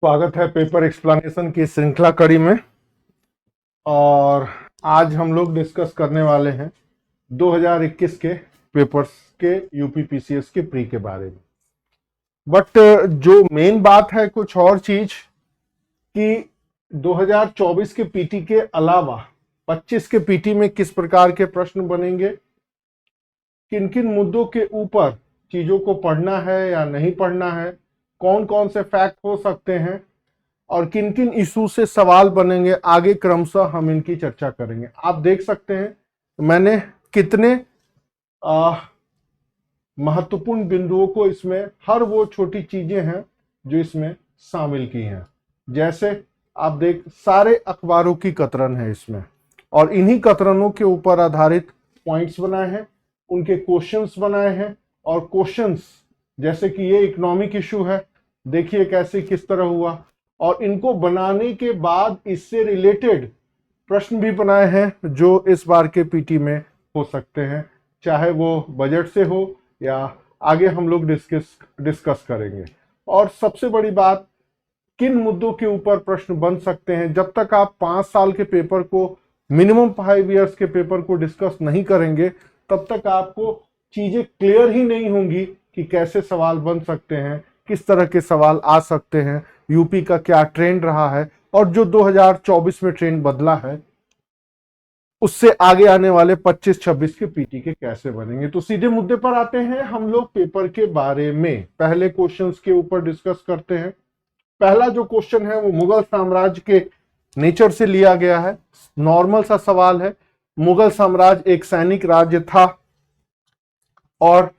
स्वागत है paper explanation की श्रृंखला कड़ी में। और आज हम लोग डिस्कस करने वाले हैं 2021 के पेपर्स के यूपीपीसीएस के प्री के बारे में। बट जो मेन बात है कुछ और चीज कि 2024 के पीटी के अलावा 25 के पीटी में किस प्रकार के प्रश्न बनेंगे, किन किन मुद्दों के ऊपर चीजों को पढ़ना है या नहीं पढ़ना है, कौन कौन से फैक्ट हो सकते हैं और किन किन इशू से सवाल बनेंगे, आगे क्रमशः हम इनकी चर्चा करेंगे। आप देख सकते हैं मैंने कितने महत्वपूर्ण बिंदुओं को इसमें, हर वो छोटी चीजें हैं जो इसमें शामिल की हैं। जैसे आप देख, सारे अखबारों की कतरन है इसमें और इन्हीं कतरनों के ऊपर आधारित पॉइंट्स बनाए हैं, उनके क्वेश्चंस बनाए हैं। और क्वेश्चंस जैसे कि ये इकोनॉमिक इशू है, देखिए कैसे किस तरह हुआ, और इनको बनाने के बाद इससे रिलेटेड प्रश्न भी बनाए हैं जो इस बार के पीटी में हो सकते हैं, चाहे वो बजट से हो या आगे हम लोग डिस्कस करेंगे। और सबसे बड़ी बात, किन मुद्दों के ऊपर प्रश्न बन सकते हैं। जब तक आप 5 साल के पेपर को, मिनिमम 5 इयर्स के पेपर को डिस्कस नहीं करेंगे तब तक आपको चीजें क्लियर ही नहीं होंगी कि कैसे सवाल बन सकते हैं, किस तरह के सवाल आ सकते हैं, यूपी का क्या ट्रेंड रहा है और जो 2024 में ट्रेंड बदला है उससे आगे आने वाले 25-26 के पीटी के कैसे बनेंगे। तो सीधे मुद्दे पर आते हैं हम लोग पेपर के बारे में। पहले क्वेश्चंस के ऊपर डिस्कस करते हैं। पहला जो क्वेश्चन है वो मुगल साम्राज्य के नेचर से लिया गया है। नॉर्मल सा सवाल है। मुगल साम्राज्य एक सैनिक राज्य था और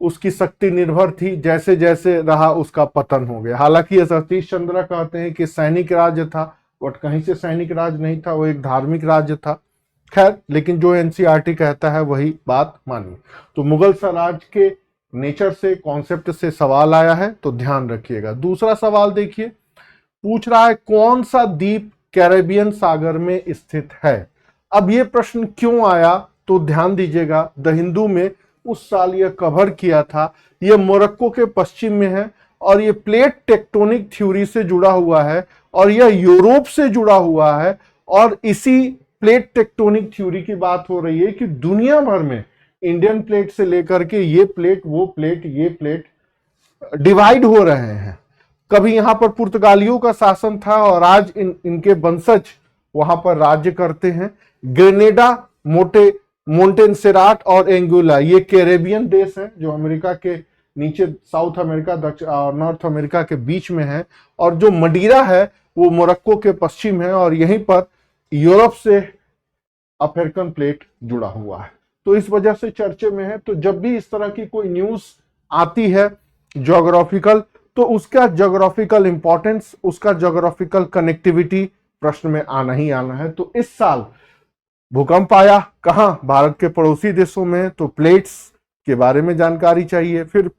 उसकी शक्ति निर्भर थी, जैसे जैसे रहा उसका पतन हो गया। हालांकि ये सतीश चंद्र कहते हैं कि सैनिक राज्य था, बट कहीं से सैनिक राज्य नहीं था, वो एक धार्मिक राज्य था। खैर, लेकिन जो एनसीईआरटी कहता है वही बात मानिए। तो मुगल साम्राज्य के नेचर से, कॉन्सेप्ट से सवाल आया है, तो ध्यान रखिएगा। दूसरा सवाल देखिए, पूछ रहा है कौन सा द्वीप कैरेबियन सागर में स्थित है। अब ये प्रश्न क्यों आया तो ध्यान दीजिएगा, द हिंदू में उस साल यह कवर किया था। यह मोरक्को के पश्चिम में है और यह प्लेट टेक्टोनिक थ्योरी से जुड़ा हुआ है और यह यूरोप से जुड़ा हुआ है। और इसी प्लेट टेक्टोनिक थ्योरी की बात हो रही है कि दुनिया भर में इंडियन प्लेट से लेकर के ये प्लेट, वो प्लेट, ये प्लेट डिवाइड हो रहे हैं। कभी यहां पर पुर्तगालियों का शासन था और आज इनके वंशज वहां पर राज्य करते हैं। ग्रेनेडा, मोंटेनसेराट और एंगुला ये कैरेबियन देश हैं जो अमेरिका के नीचे, साउथ अमेरिका, दक्षिण और नॉर्थ अमेरिका के बीच में है। और जो मडीरा है वो मोरक्को के पश्चिम है और यहीं पर यूरोप से अफ्रीकन प्लेट जुड़ा हुआ है। तो इस वजह से चर्चे में है। तो जब भी इस तरह की कोई न्यूज आती है ज्योग्राफिकल, तो उसका ज्योग्राफिकल इंपॉर्टेंस, उसका ज्योग्राफिकल कनेक्टिविटी प्रश्न में आना ही आना है। तो इस साल भूकंप आया कहां, भारत के पड़ोसी देशों में, तो प्लेट्स के बारे में जानकारी चाहिए। फिर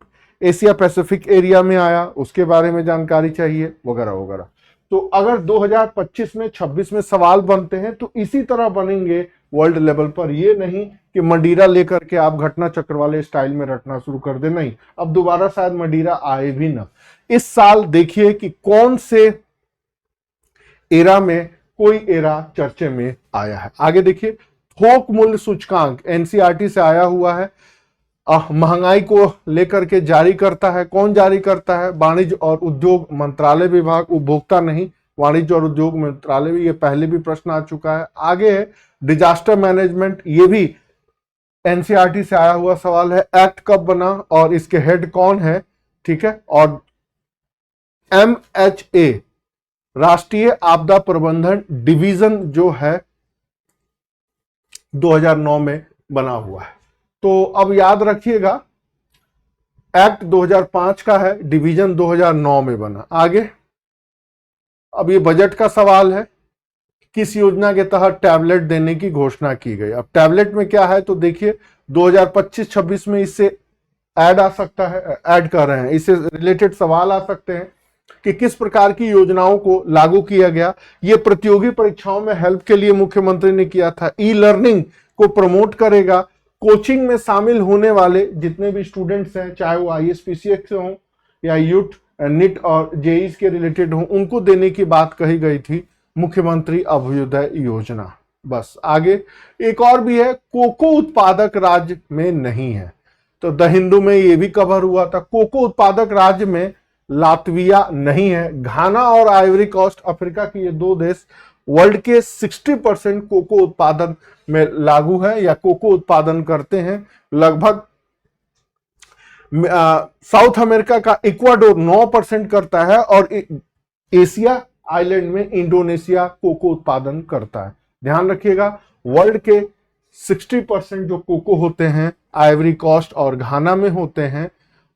एशिया पैसिफिक एरिया में आया, उसके बारे में जानकारी चाहिए, वगैरह वगैरह। तो अगर 2025 में 26 में सवाल बनते हैं तो इसी तरह बनेंगे वर्ल्ड लेवल पर। ये नहीं कि मडीरा लेकर के आप घटना चक्र वाले स्टाइल में रटना शुरू कर दे, नहीं, अब दोबारा शायद मडीरा आए भी ना। इस साल देखिए कि कौन से एरा में कोई एरा चर्चे में आया है। आगे देखिए, थोक मूल्य सूचकांक एनसीईआरटी से आया हुआ है। महंगाई को लेकर के जारी करता है। कौन जारी करता है? वाणिज्य और उद्योग मंत्रालय विभाग, उपभोक्ता नहीं, वाणिज्य और उद्योग मंत्रालय भी। ये पहले भी प्रश्न आ चुका है। आगे है डिजास्टर मैनेजमेंट, ये भी एनसीईआरटी से आया हुआ सवाल है। एक्ट कब बना और इसके हेड कौन है, ठीक है। और MHA राष्ट्रीय आपदा प्रबंधन डिवीजन जो है 2009 में बना हुआ है। तो अब याद रखिएगा, एक्ट 2005 का है, डिवीजन 2009 में बना। आगे, अब ये बजट का सवाल है, किस योजना के तहत टैबलेट देने की घोषणा की गई। अब टैबलेट में क्या है तो देखिए 2025-26 में इससे ऐड आ सकता है, ऐड कर रहे हैं, इससे रिलेटेड सवाल आ सकते हैं कि किस प्रकार की योजनाओं को लागू किया गया। ये प्रतियोगी परीक्षाओं में हेल्प के लिए मुख्यमंत्री ने किया था। ई लर्निंग को प्रमोट करेगा। कोचिंग में शामिल होने वाले जितने भी स्टूडेंट्स हैं, चाहे वो ISPCS से हों या यूथ नीट और जेई के रिलेटेड हो, उनको देने की बात कही गई थी, मुख्यमंत्री अभ्युदय योजना। बस आगे एक और भी है, कोको उत्पादक राज्य में नहीं है, तो द हिंदू में ये भी कवर हुआ था। कोको उत्पादक राज्य में लातविया नहीं है। घाना और आइवरी कोस्ट, अफ्रीका के ये दो देश वर्ल्ड के 60% कोको उत्पादन में लागू है या कोको उत्पादन करते हैं। लगभग साउथ अमेरिका का इक्वाडोर 9% करता है और एशिया आइलैंड में इंडोनेशिया कोको उत्पादन करता है। ध्यान रखिएगा, वर्ल्ड के 60% जो कोको होते हैं आइवरी कोस्ट और घाना में होते हैं,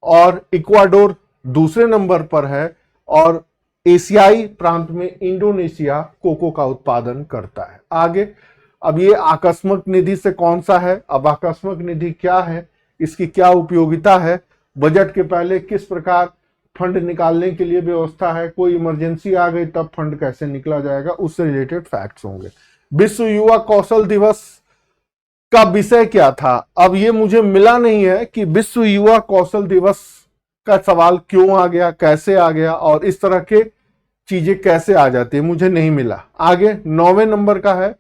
और इक्वाडोर दूसरे नंबर पर है, और एशियाई प्रांत में इंडोनेशिया कोको का उत्पादन करता है। आगे, अब ये आकस्मिक निधि से कौन सा है? अब आकस्मिक निधि क्या है, इसकी क्या उपयोगिता है, बजट के पहले किस प्रकार फंड निकालने के लिए व्यवस्था है, कोई इमरजेंसी आ गई तब फंड कैसे निकला जाएगा, उससे रिलेटेड फैक्ट्स होंगे। विश्व युवा कौशल दिवस का विषय क्या था? अब ये मुझे मिला नहीं है कि विश्व युवा कौशल दिवस का सवाल क्यों आ गया, कैसे आ गया, और इस तरह के चीजें कैसे आ जाती है, मुझे नहीं मिला। आगे 9वें नंबर का है,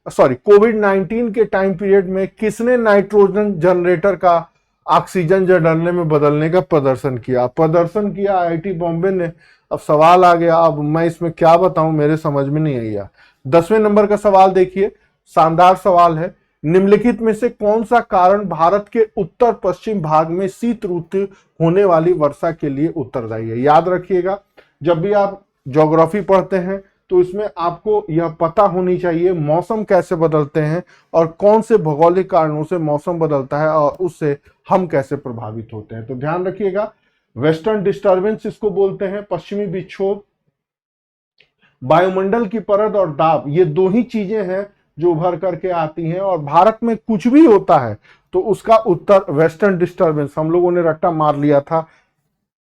कोविड-19 के टाइम पीरियड में किसने नाइट्रोजन जनरेटर का ऑक्सीजन जनरल में बदलने का प्रदर्शन किया? आईआईटी बॉम्बे ने। अब सवाल आ गया, अब मैं इसमें क्या बताऊं, मेरे समझ में नहीं आया। 10वें नंबर का सवाल देखिए, शानदार सवाल है। निम्नलिखित में से कौन सा कारण भारत के उत्तर पश्चिम भाग में शीत ऋतु होने वाली वर्षा के लिए उत्तरदायी है? याद रखिएगा, जब भी आप ज्योग्राफी पढ़ते हैं तो इसमें आपको यह पता होनी चाहिए मौसम कैसे बदलते हैं और कौन से भौगोलिक कारणों से मौसम बदलता है और उससे हम कैसे प्रभावित होते हैं। तो ध्यान रखिएगा, वेस्टर्न डिस्टर्बेंस इसको बोलते हैं, पश्चिमी विक्षोभ, वायुमंडल की परत और दाब, ये दो ही चीजें हैं जो उभर करके आती हैं, और भारत में कुछ भी होता है तो उसका उत्तर वेस्टर्न डिस्टर्बेंस, हम लोगों ने रट्टा मार लिया था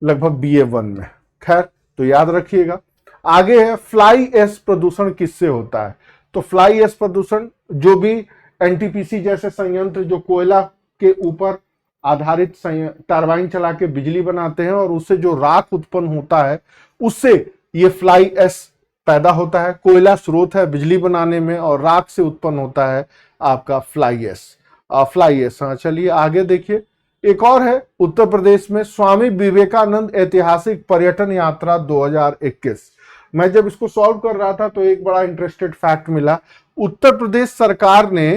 लगभग BA1 में। खैर, तो याद रखिएगा। आगे है, फ्लाई ऐश प्रदूषण किससे होता है? तो फ्लाई ऐश प्रदूषण जो भी एनटीपीसी जैसे संयंत्र जो कोयला के ऊपर आधारित टरबाइन चला के बिजली बनाते हैं और उससे जो राख उत्पन्न होता है, उससे ये फ्लाई ऐश पैदा होता है। कोयला स्रोत है बिजली बनाने में और राख से उत्पन्न होता है आपका फ्लाई ऐश। हाँ, चलिए आगे देखिए। एक और है, उत्तर प्रदेश में स्वामी विवेकानंद ऐतिहासिक पर्यटन यात्रा 2021। मैं जब इसको सॉल्व कर रहा था तो एक बड़ा इंटरेस्टेड फैक्ट मिला। उत्तर प्रदेश सरकार ने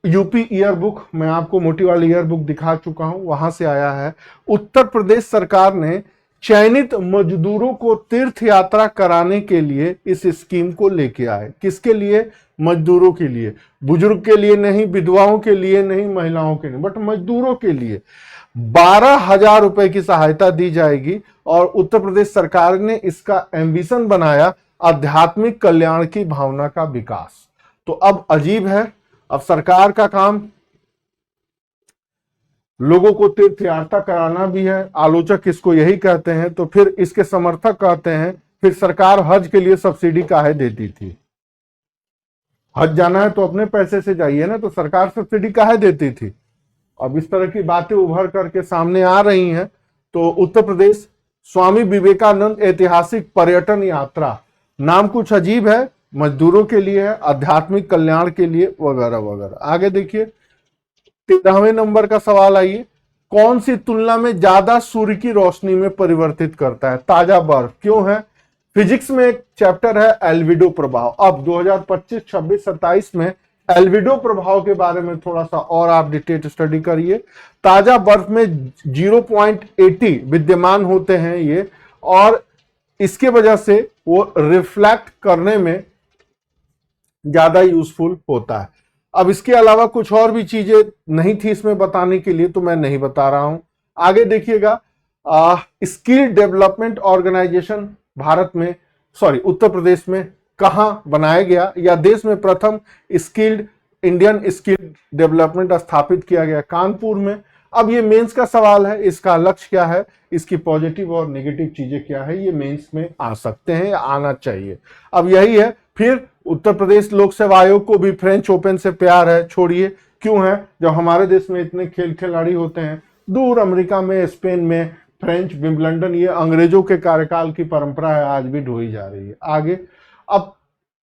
यूपी ईयरबुक, मैं आपको मोटी वाली ईयरबुक दिखा चुका हूं, वहां से आया है। उत्तर प्रदेश सरकार ने चयनित मजदूरों को तीर्थ यात्रा कराने के लिए इस स्कीम को लेके आए। किसके लिए? मजदूरों के लिए, बुजुर्ग के लिए नहीं, विधवाओं के लिए नहीं, महिलाओं के नहीं, बट मजदूरों के लिए 12,000 रुपए की सहायता दी जाएगी। और उत्तर प्रदेश सरकार ने इसका एम्बिशन बनाया आध्यात्मिक कल्याण की भावना का विकास। तो अब अजीब है, अब सरकार का काम लोगों को तीर्थ यात्रा कराना भी है, आलोचक इसको यही कहते हैं, तो फिर इसके समर्थक कहते हैं फिर सरकार हज के लिए सब्सिडी काहे देती थी? हज जाना है तो अपने पैसे से जाइए ना, तो सरकार सब्सिडी काहे देती थी? अब इस तरह की बातें उभर करके सामने आ रही हैं। तो उत्तर प्रदेश स्वामी विवेकानंद ऐतिहासिक पर्यटन यात्रा, नाम कुछ अजीब है, मजदूरों के लिए है, आध्यात्मिक कल्याण के लिए, वगैरह वगैरह। आगे देखिए, 13वें नंबर का सवाल आइए, कौन सी तुलना में ज्यादा सूर्य की रोशनी में परिवर्तित करता है? ताजा बर्फ। क्यों है? फिजिक्स में एक चैप्टर है एल्विडो प्रभाव। अब 2025, 26, 27 में एल्विडो प्रभाव के बारे में थोड़ा सा और आप डिटेल स्टडी करिए। ताजा बर्फ में 0.80 विद्यमान होते हैं ये, और इसके वजह से वो रिफ्लेक्ट करने में ज्यादा यूजफुल होता है। अब इसके अलावा कुछ और भी चीजें नहीं थी इसमें बताने के लिए, तो मैं नहीं बता रहा हूं। आगे देखिएगा, स्किल डेवलपमेंट ऑर्गेनाइजेशन भारत में, उत्तर प्रदेश में कहां बनाया गया, या देश में प्रथम इंडियन स्किल डेवलपमेंट स्थापित किया गया? कानपुर में। अब ये मेंस का सवाल है, इसका लक्ष्य क्या है, इसकी पॉजिटिव और नेगेटिव चीजें क्या है, ये मेंस में आ सकते हैं या आना चाहिए। अब यही है। फिर उत्तर प्रदेश लोक सेवा आयोग को भी फ्रेंच ओपन से प्यार है, छोड़िए क्यों है, जब हमारे देश में इतने खेल खिलाड़ी होते हैं, दूर अमेरिका में, स्पेन में फ्रेंच, विंबलडन, ये अंग्रेजों के कार्यकाल की परंपरा है, आज भी ढोई जा रही है। आगे, अब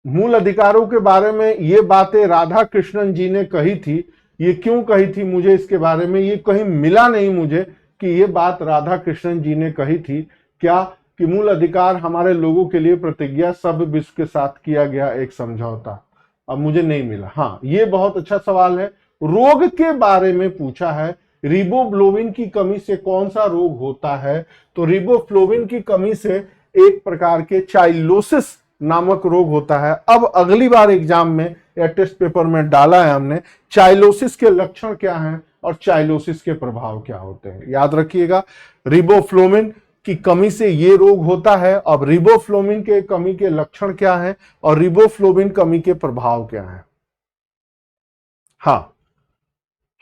मूल अधिकारों के बारे में ये बातें राधा कृष्णन जी ने कही थी। ये क्यों कही थी, मुझे इसके बारे में ये कहीं मिला नहीं मुझे कि ये बात राधा कृष्णन जी ने कही थी क्या, कि मूल अधिकार हमारे लोगों के लिए प्रतिज्ञा सब विश्व के साथ किया गया एक समझौता। अब मुझे नहीं मिला। हाँ, ये बहुत अच्छा सवाल है। रोग के बारे में पूछा है, रिबोफ्लोविन की कमी से कौन सा रोग होता है? तो रिबोफ्लोविन की कमी से एक प्रकार के चाइलोसिस नामक रोग होता है। अब अगली बार एग्जाम में या टेस्ट पेपर में डाला है हमने, चाइलोसिस के लक्षण क्या हैं और चाइलोसिस के प्रभाव क्या होते हैं, याद रखिएगा। रिबोफ्लोविन की कमी से ये रोग होता है। अब रिबोफ्लोविन के कमी के लक्षण क्या हैं और रिबोफ्लोविन कमी के प्रभाव क्या हैं। हाँ,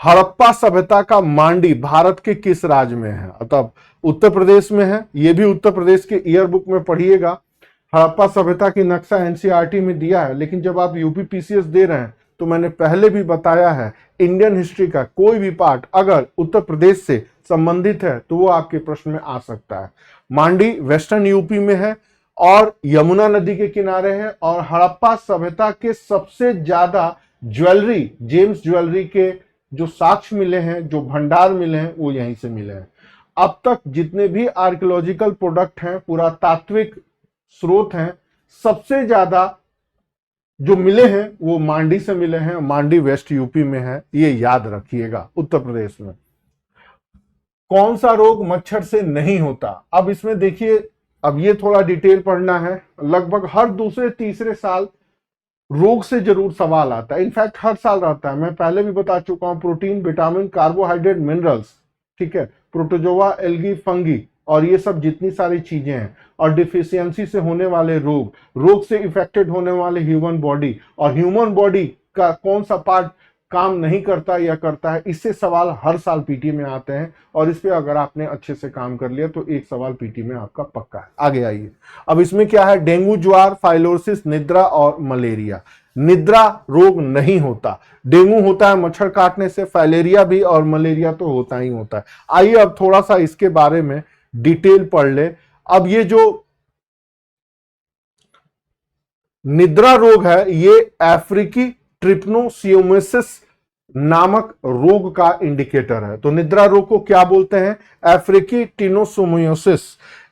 हड़प्पा सभ्यता का मांडी भारत के किस राज्य में है? अतः उत्तर प्रदेश में है। यह भी उत्तर प्रदेश के ईयर बुक में पढ़िएगा। हड़प्पा सभ्यता की नक्शा एनसीईआरटी में दिया है, लेकिन जब आप यूपी पीसीएस दे रहे हैं तो मैंने पहले भी बताया है, इंडियन हिस्ट्री का कोई भी पार्ट अगर उत्तर प्रदेश से संबंधित है तो वो आपके प्रश्न में आ सकता है। मांडी वेस्टर्न यूपी में है और यमुना नदी के किनारे है, और हड़प्पा सभ्यता के सबसे ज्यादा ज्वेलरी, जेम्स ज्वेलरी के जो साक्ष्य मिले हैं, जो भंडार मिले हैं, वो यहीं से मिले हैं। अब तक जितने भी आर्कियोलॉजिकल प्रोडक्ट हैं, पुरातात्विक स्रोत हैं, सबसे ज्यादा जो मिले हैं वो मांडी से मिले हैं। मांडी वेस्ट यूपी में है, ये याद रखिएगा। उत्तर प्रदेश में कौन सा रोग मच्छर से नहीं होता? अब इसमें देखिए, अब ये थोड़ा डिटेल पढ़ना है। लगभग हर दूसरे तीसरे साल रोग से जरूर सवाल आता है। इनफैक्ट हर साल रहता है। मैं पहले भी बता चुका हूं, प्रोटीन, विटामिन, कार्बोहाइड्रेट, मिनरल्स, ठीक है, प्रोटोजोआ, एल्गी, फंगी, और ये सब जितनी सारी चीजें हैं, और डिफिशियंसी से होने वाले रोग, रोग से इफेक्टेड होने वाले ह्यूमन बॉडी, और ह्यूमन बॉडी का कौन सा पार्ट काम नहीं करता या करता है, इससे सवाल हर साल पीटी में आते हैं। और इस पे अगर आपने अच्छे से काम कर लिया तो एक सवाल पीटी में आपका पक्का है। आगे आइए, अब इसमें क्या है, डेंगू, ज्वार, फाइलोसिस, निद्रा और मलेरिया। निद्रा रोग नहीं होता, डेंगू होता है मच्छर काटने से, फाइलेरिया भी, और मलेरिया तो होता ही होता है। आइए अब थोड़ा सा इसके बारे में डिटेल पढ़ ले। अब ये जो निद्रा रोग है, ये अफ्रीकी ट्रिपनोसोमियासिस नामक रोग का इंडिकेटर है। तो निद्रा रोग को क्या बोलते हैं? अफ्रीकी ट्रिपनोसोमियासिस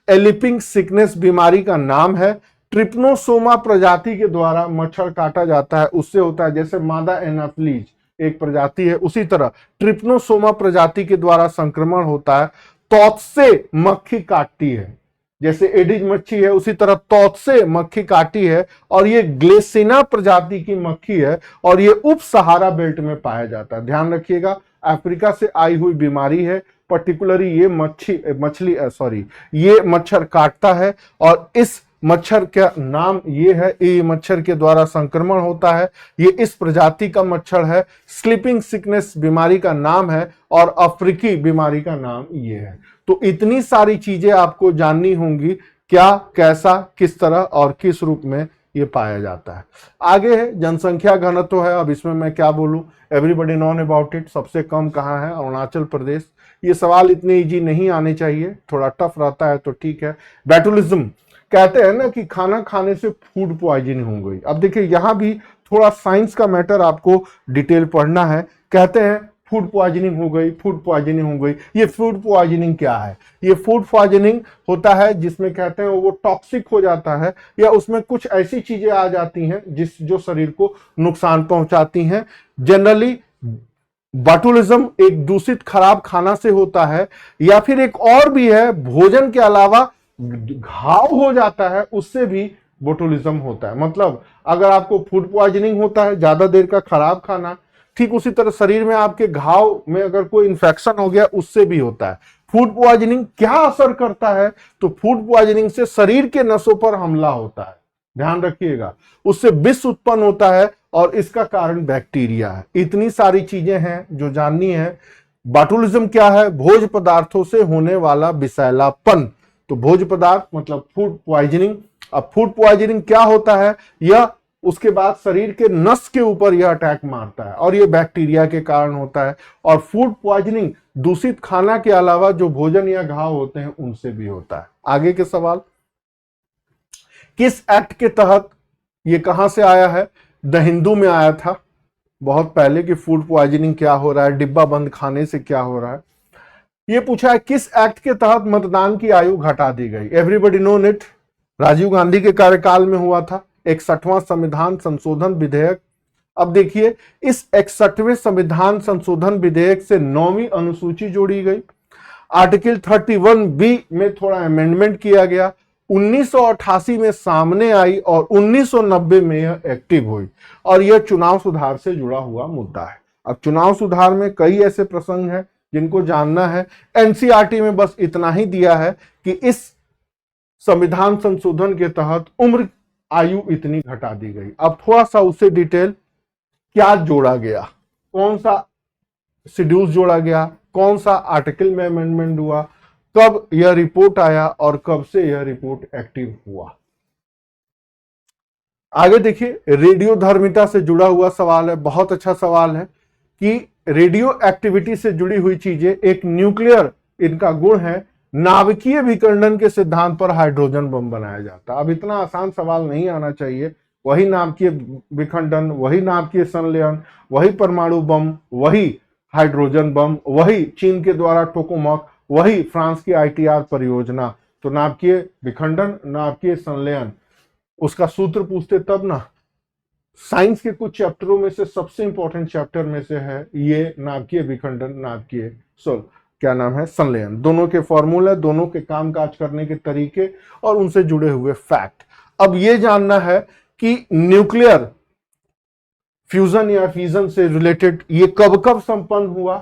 एलिपिंग सिकनेस बीमारी का नाम है। ट्रिपनोसोमा प्रजाति के द्वारा मच्छर काटा जाता है, उससे होता है। जैसे मादा एनाफ्लीज एक प्रजाति है, उसी तरह ट्रिपनोसोमा प्रजाति के द्वारा संक्रमण होता है। तौत से मक्खी काटती है, जैसे एडिज मच्छी है उसी तरह तौत से मक्खी काटी है, और ये ग्लेसिना प्रजाति की मक्खी है, और ये उप सहारा बेल्ट में पाया जाता है। ध्यान रखिएगा, अफ्रीका से आई हुई बीमारी है। पर्टिकुलरली ये मच्छर काटता है, और इस मच्छर का नाम ये है, ये मच्छर के द्वारा संक्रमण होता है। ये इस प्रजाति का मच्छर है। स्लीपिंग सिकनेस बीमारी का नाम है, और अफ्रीकी बीमारी का नाम ये है। तो इतनी सारी चीजें आपको जाननी होंगी, क्या, कैसा, किस तरह और किस रूप में ये पाया जाता है। आगे है जनसंख्या घनत्व है। अब इसमें मैं क्या बोलूं, एवरीबॉडी नोन अबाउट इट। सबसे कम कहाँ है? अरुणाचल प्रदेश। ये सवाल इतने इजी नहीं आने चाहिए, थोड़ा टफ रहता है तो ठीक है। बैटुलिज्म कहते हैं ना कि खाना खाने से फूड पॉइजनिंग हो गई। अब देखिए यहां भी थोड़ा साइंस का मैटर आपको डिटेल पढ़ना है। कहते हैं फूड पॉइजनिंग हो गई, फूड पॉइजनिंग हो गई। ये फूड पॉइजनिंग क्या है? ये फूड पॉइजनिंग होता है जिसमें कहते हैं वो टॉक्सिक हो जाता है, या उसमें कुछ ऐसी चीजें आ जाती हैं जो शरीर को नुकसान पहुंचाती हैं। जनरली बॉटुलिज्म एक दूषित खराब खाना से होता है, या फिर एक और भी है, भोजन के अलावा घाव हो जाता है, उससे भी बोटुलिज्म होता है। मतलब अगर आपको फूड पॉइजनिंग होता है, ज्यादा देर का खराब खाना, ठीक उसी तरह शरीर में आपके घाव में अगर कोई इंफेक्शन हो गया, उससे भी होता है। फूड पॉइजनिंग क्या असर करता है? तो फूड पॉइजनिंग से शरीर के नसों पर हमला होता है, ध्यान रखिएगा। उससे विष उत्पन्न होता है, और इसका कारण बैक्टीरिया है। इतनी सारी चीजें हैं जो जाननी है। बॉटुलिज्म क्या है? भोज्य पदार्थों से होने वाला विषैलापन। तो भोज्य पदार्थ मतलब फूड पॉइजनिंग। अब फूड पॉइजनिंग क्या होता है? यह उसके बाद शरीर के नस के ऊपर यह अटैक मारता है और यह बैक्टीरिया के कारण होता है। और फूड पॉइजनिंग दूषित खाना के अलावा जो भोजन या घाव होते हैं उनसे भी होता है। आगे के सवाल, किस एक्ट के तहत ये कहां से आया है? द हिंदू में आया था बहुत पहले कि फूड पॉइजनिंग क्या हो रहा है, डिब्बा बंद खाने से क्या हो रहा है। ये पूछा है किस एक्ट के तहत मतदान की आयु घटा दी गई? Everybody know it, Rajiv Gandhi के कार्यकाल में हुआ था 61वां संविधान संशोधन विधेयक। अब देखिए, इस 61वें संविधान संशोधन विधेयक से 9वीं अनुसूची जोड़ी गई। आर्टिकल 31B में थोड़ा अमेंडमेंट किया गया, 1988 में सामने आई और 1990 में यह एक्टिव हुई और यह चुनाव सुधार से जुड़ा हुआ मुद्दा है। अब चुनाव सुधार में कई ऐसे प्रसंग हैं जिनको जानना है। एनसीईआरटी में बस इतना ही दिया है कि इस संविधान संशोधन के तहत उम्र आयु इतनी घटा दी गई। अब थोड़ा सा उससे डिटेल, क्या जोड़ा गया, कौन सा शेड्यूल जोड़ा गया, कौन सा आर्टिकल में अमेंडमेंट हुआ, कब यह रिपोर्ट आया और कब से यह रिपोर्ट एक्टिव हुआ। आगे देखिए, रेडियो धर्मिता से जुड़ा हुआ सवाल है, बहुत अच्छा सवाल है कि रेडियो एक्टिविटी से जुड़ी हुई चीजें, एक न्यूक्लियर इनका गुण है, नाभिकीय विखंडन के सिद्धांत पर हाइड्रोजन बम बनाया जाता। अब इतना आसान सवाल नहीं आना चाहिए। वही नाभिकीय विखंडन, वही नाभिकीय संलयन, वही परमाणु बम, वही हाइड्रोजन बम, वही चीन के द्वारा टोकामोक, वही फ्रांस की आईटीआर परियोजना। तो नाभिकीय विखंडन, नाभिकीय संलयन, उसका सूत्र पूछते तब ना। साइंस के कुछ चैप्टरों में से सबसे इंपॉर्टेंट चैप्टर में से है ये नाभिकीय विखंडन, नाभिकीय क्या नाम है, संलयन। दोनों के फॉर्मूले, दोनों के कामकाज करने के तरीके और उनसे जुड़े हुए फैक्ट। अब ये जानना है कि न्यूक्लियर फ्यूजन या फिजन से रिलेटेड ये कब कब संपन्न हुआ,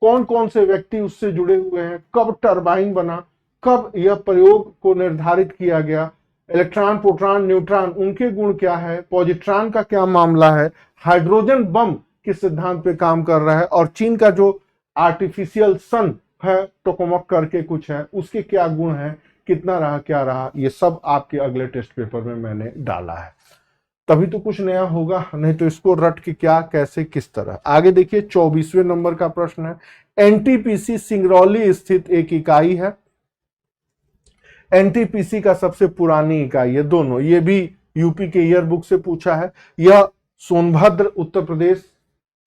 कौन कौन से व्यक्ति उससे जुड़े हुए हैं, कब टरबाइन बना, कब यह प्रयोग को निर्धारित किया गया, इलेक्ट्रॉन, प्रोटॉन, न्यूट्रॉन, उनके गुण क्या है, पॉजिट्रॉन का क्या मामला है, हाइड्रोजन बम किस सिद्धांत पे काम कर रहा है, और चीन का जो आर्टिफिशियल सन है टोकामोक करके कुछ है, उसके क्या गुण है, कितना रहा, क्या रहा, ये सब आपके अगले टेस्ट पेपर में मैंने डाला है। तभी तो कुछ नया होगा, नहीं तो इसको रट के क्या, कैसे, किस तरह। आगे देखिए, 24वें नंबर का प्रश्न है। एनटीपीसी सिंगरौली स्थित एक इकाई है। एनटीपीसी का सबसे पुरानी इकाई है, दोनों, ये भी यूपी के ईयर बुक से पूछा है। यह सोनभद्र उत्तर प्रदेश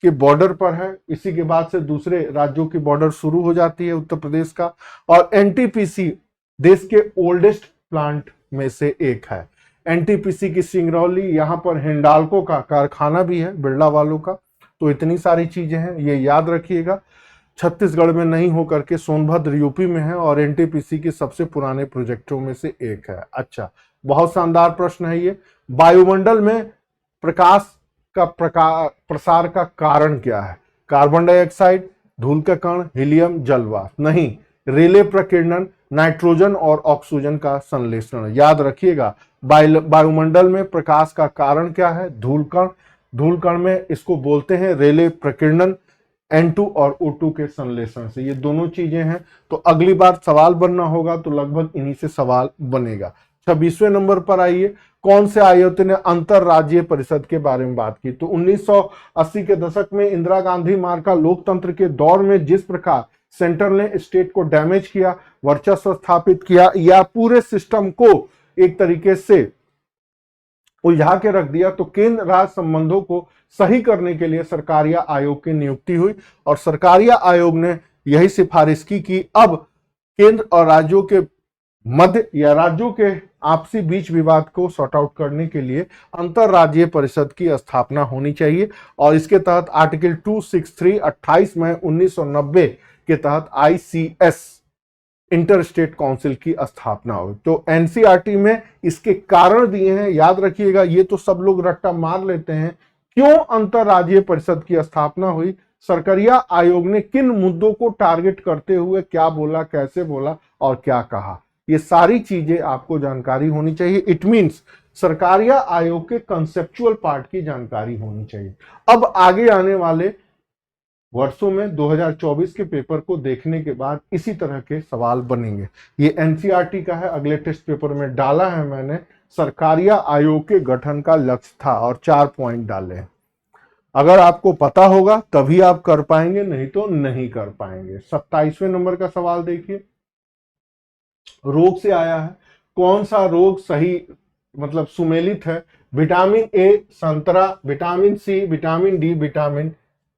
के बॉर्डर पर है, इसी के बाद से दूसरे राज्यों की बॉर्डर शुरू हो जाती है उत्तर प्रदेश का। और एनटीपीसी देश के ओल्डेस्ट प्लांट में से एक है। एनटीपीसी की सिंगरौली, यहां पर हिंडाल्को का कारखाना भी है, बिरला वालों का। तो इतनी सारी चीजें हैं, ये याद रखिएगा। छत्तीसगढ़ में नहीं होकर के सोनभद्र यूपी में है और एनटीपीसी के सबसे पुराने प्रोजेक्टों में से एक है। अच्छा, बहुत शानदार प्रश्न है ये। वायुमंडल में प्रकाश का प्रसार का कारण क्या है? कार्बन डाइऑक्साइड, धूल का कण, हीलियम, जलवाष्प? नहीं, रेले प्रकीर्णन, नाइट्रोजन और ऑक्सीजन का संश्लेषण। याद रखिएगा, वायुमंडल में प्रकाश का कारण क्या है? धूल कण। धूल कण में इसको बोलते हैं रेले प्रकीर्णन, N2 और O2 के संश्लेषण से। ये दोनों चीजें हैं। तो अगली बार सवाल बनना होगा तो लगभग इन्हीं से सवाल बनेगा। 26वें नंबर पर आइए, कौन से आयोग ने अंतरराज्यीय परिषद के बारे में बात की? तो 1980 के दशक में इंदिरा गांधी मार्का लोकतंत्र के दौर में जिस प्रकार सेंटर ने स्टेट को डैमेज किया, वर्चस्व स्थापित किया, या पूरे सिस्टम को एक तरीके से उलझा के रख दिया, तो केंद्र राज्य संबंधों को सही करने के लिए सरकारिया आयोग की नियुक्ति हुई और सरकारिया आयोग ने यही सिफारिश की कि अब केंद्र और राज्यों के मध्य या राज्यों के आपसी बीच विवाद को सॉर्ट आउट करने के लिए अंतरराज्यीय परिषद की स्थापना होनी चाहिए। और इसके तहत आर्टिकल 263 28 मई 1990 के तहत आईसीएस इंटर स्टेट काउंसिल की स्थापना हुई। तो एनसीईआरटी में इसके कारण दिए हैं, याद रखिएगा। ये तो सब लोग रट्टा मार लेते हैं, क्यों अंतरराज्यीय परिषद की स्थापना हुई, सरकारिया आयोग ने किन मुद्दों को टारगेट करते हुए क्या बोला, कैसे बोला और क्या कहा, ये सारी चीजें आपको जानकारी होनी चाहिए। इट मींस सरकारिया आयोग के कंसेप्चुअल पार्ट की जानकारी होनी चाहिए। अब आगे आने वाले वर्षों में 2024 के पेपर को देखने के बाद इसी तरह के सवाल बनेंगे। ये एनसीईआरटी का है, अगले टेस्ट पेपर में डाला है मैंने। सरकारिया आयोग के गठन का लक्ष्य था और 4 पॉइंट डाले हैं। अगर आपको पता होगा तभी आप कर पाएंगे, नहीं तो नहीं कर पाएंगे। 27वें नंबर का सवाल देखिए, रोग से आया है। कौन सा रोग सही मतलब सुमेलित है? विटामिन ए संतरा, vitamin C, vitamin D, vitamin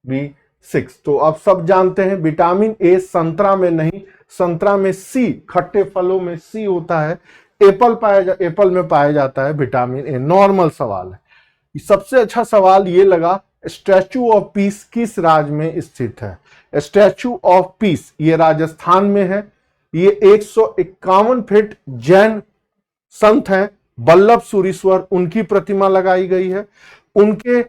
B6। तो अब सब जानते हैं विटामिन ए संतरा में नहीं, संतरा में सी, खट्टे फलों में सी होता है। एप्पल में पाया जाता है विटामिन ए। नॉर्मल सवाल है। सबसे अच्छा सवाल ये लगा, स्टैचू ऑफ पीस किस राज्य में स्थित है? स्टैचू ऑफ पीस ये राजस्थान में है। ये 151 फीट जैन संत हैं बल्लभ सुरीश्वर, उनकी प्रतिमा लगाई गई है। उनके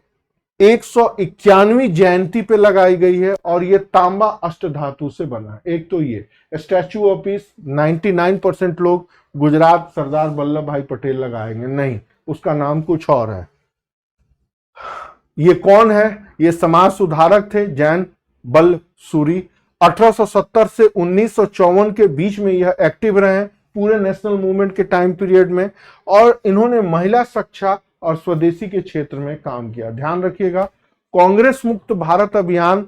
191वीं जयंती पे लगाई गई है और ये तांबा अष्टधातु से बना है। एक तो ये स्टैचू ऑफ पीस 99% लोग गुजरात सरदार वल्लभ भाई पटेल लगाएंगे, नहीं, उसका नाम कुछ और है। ये कौन है? ये समाज सुधारक थे जैन बल्लभ सूरी। 1870 से 1954 के बीच में यह एक्टिव रहे पूरे नेशनल मूवमेंट के टाइम पीरियड में, और इन्होंने महिला शिक्षा और स्वदेशी के क्षेत्र में काम किया। ध्यान रखिएगा, कांग्रेस मुक्त भारत अभियान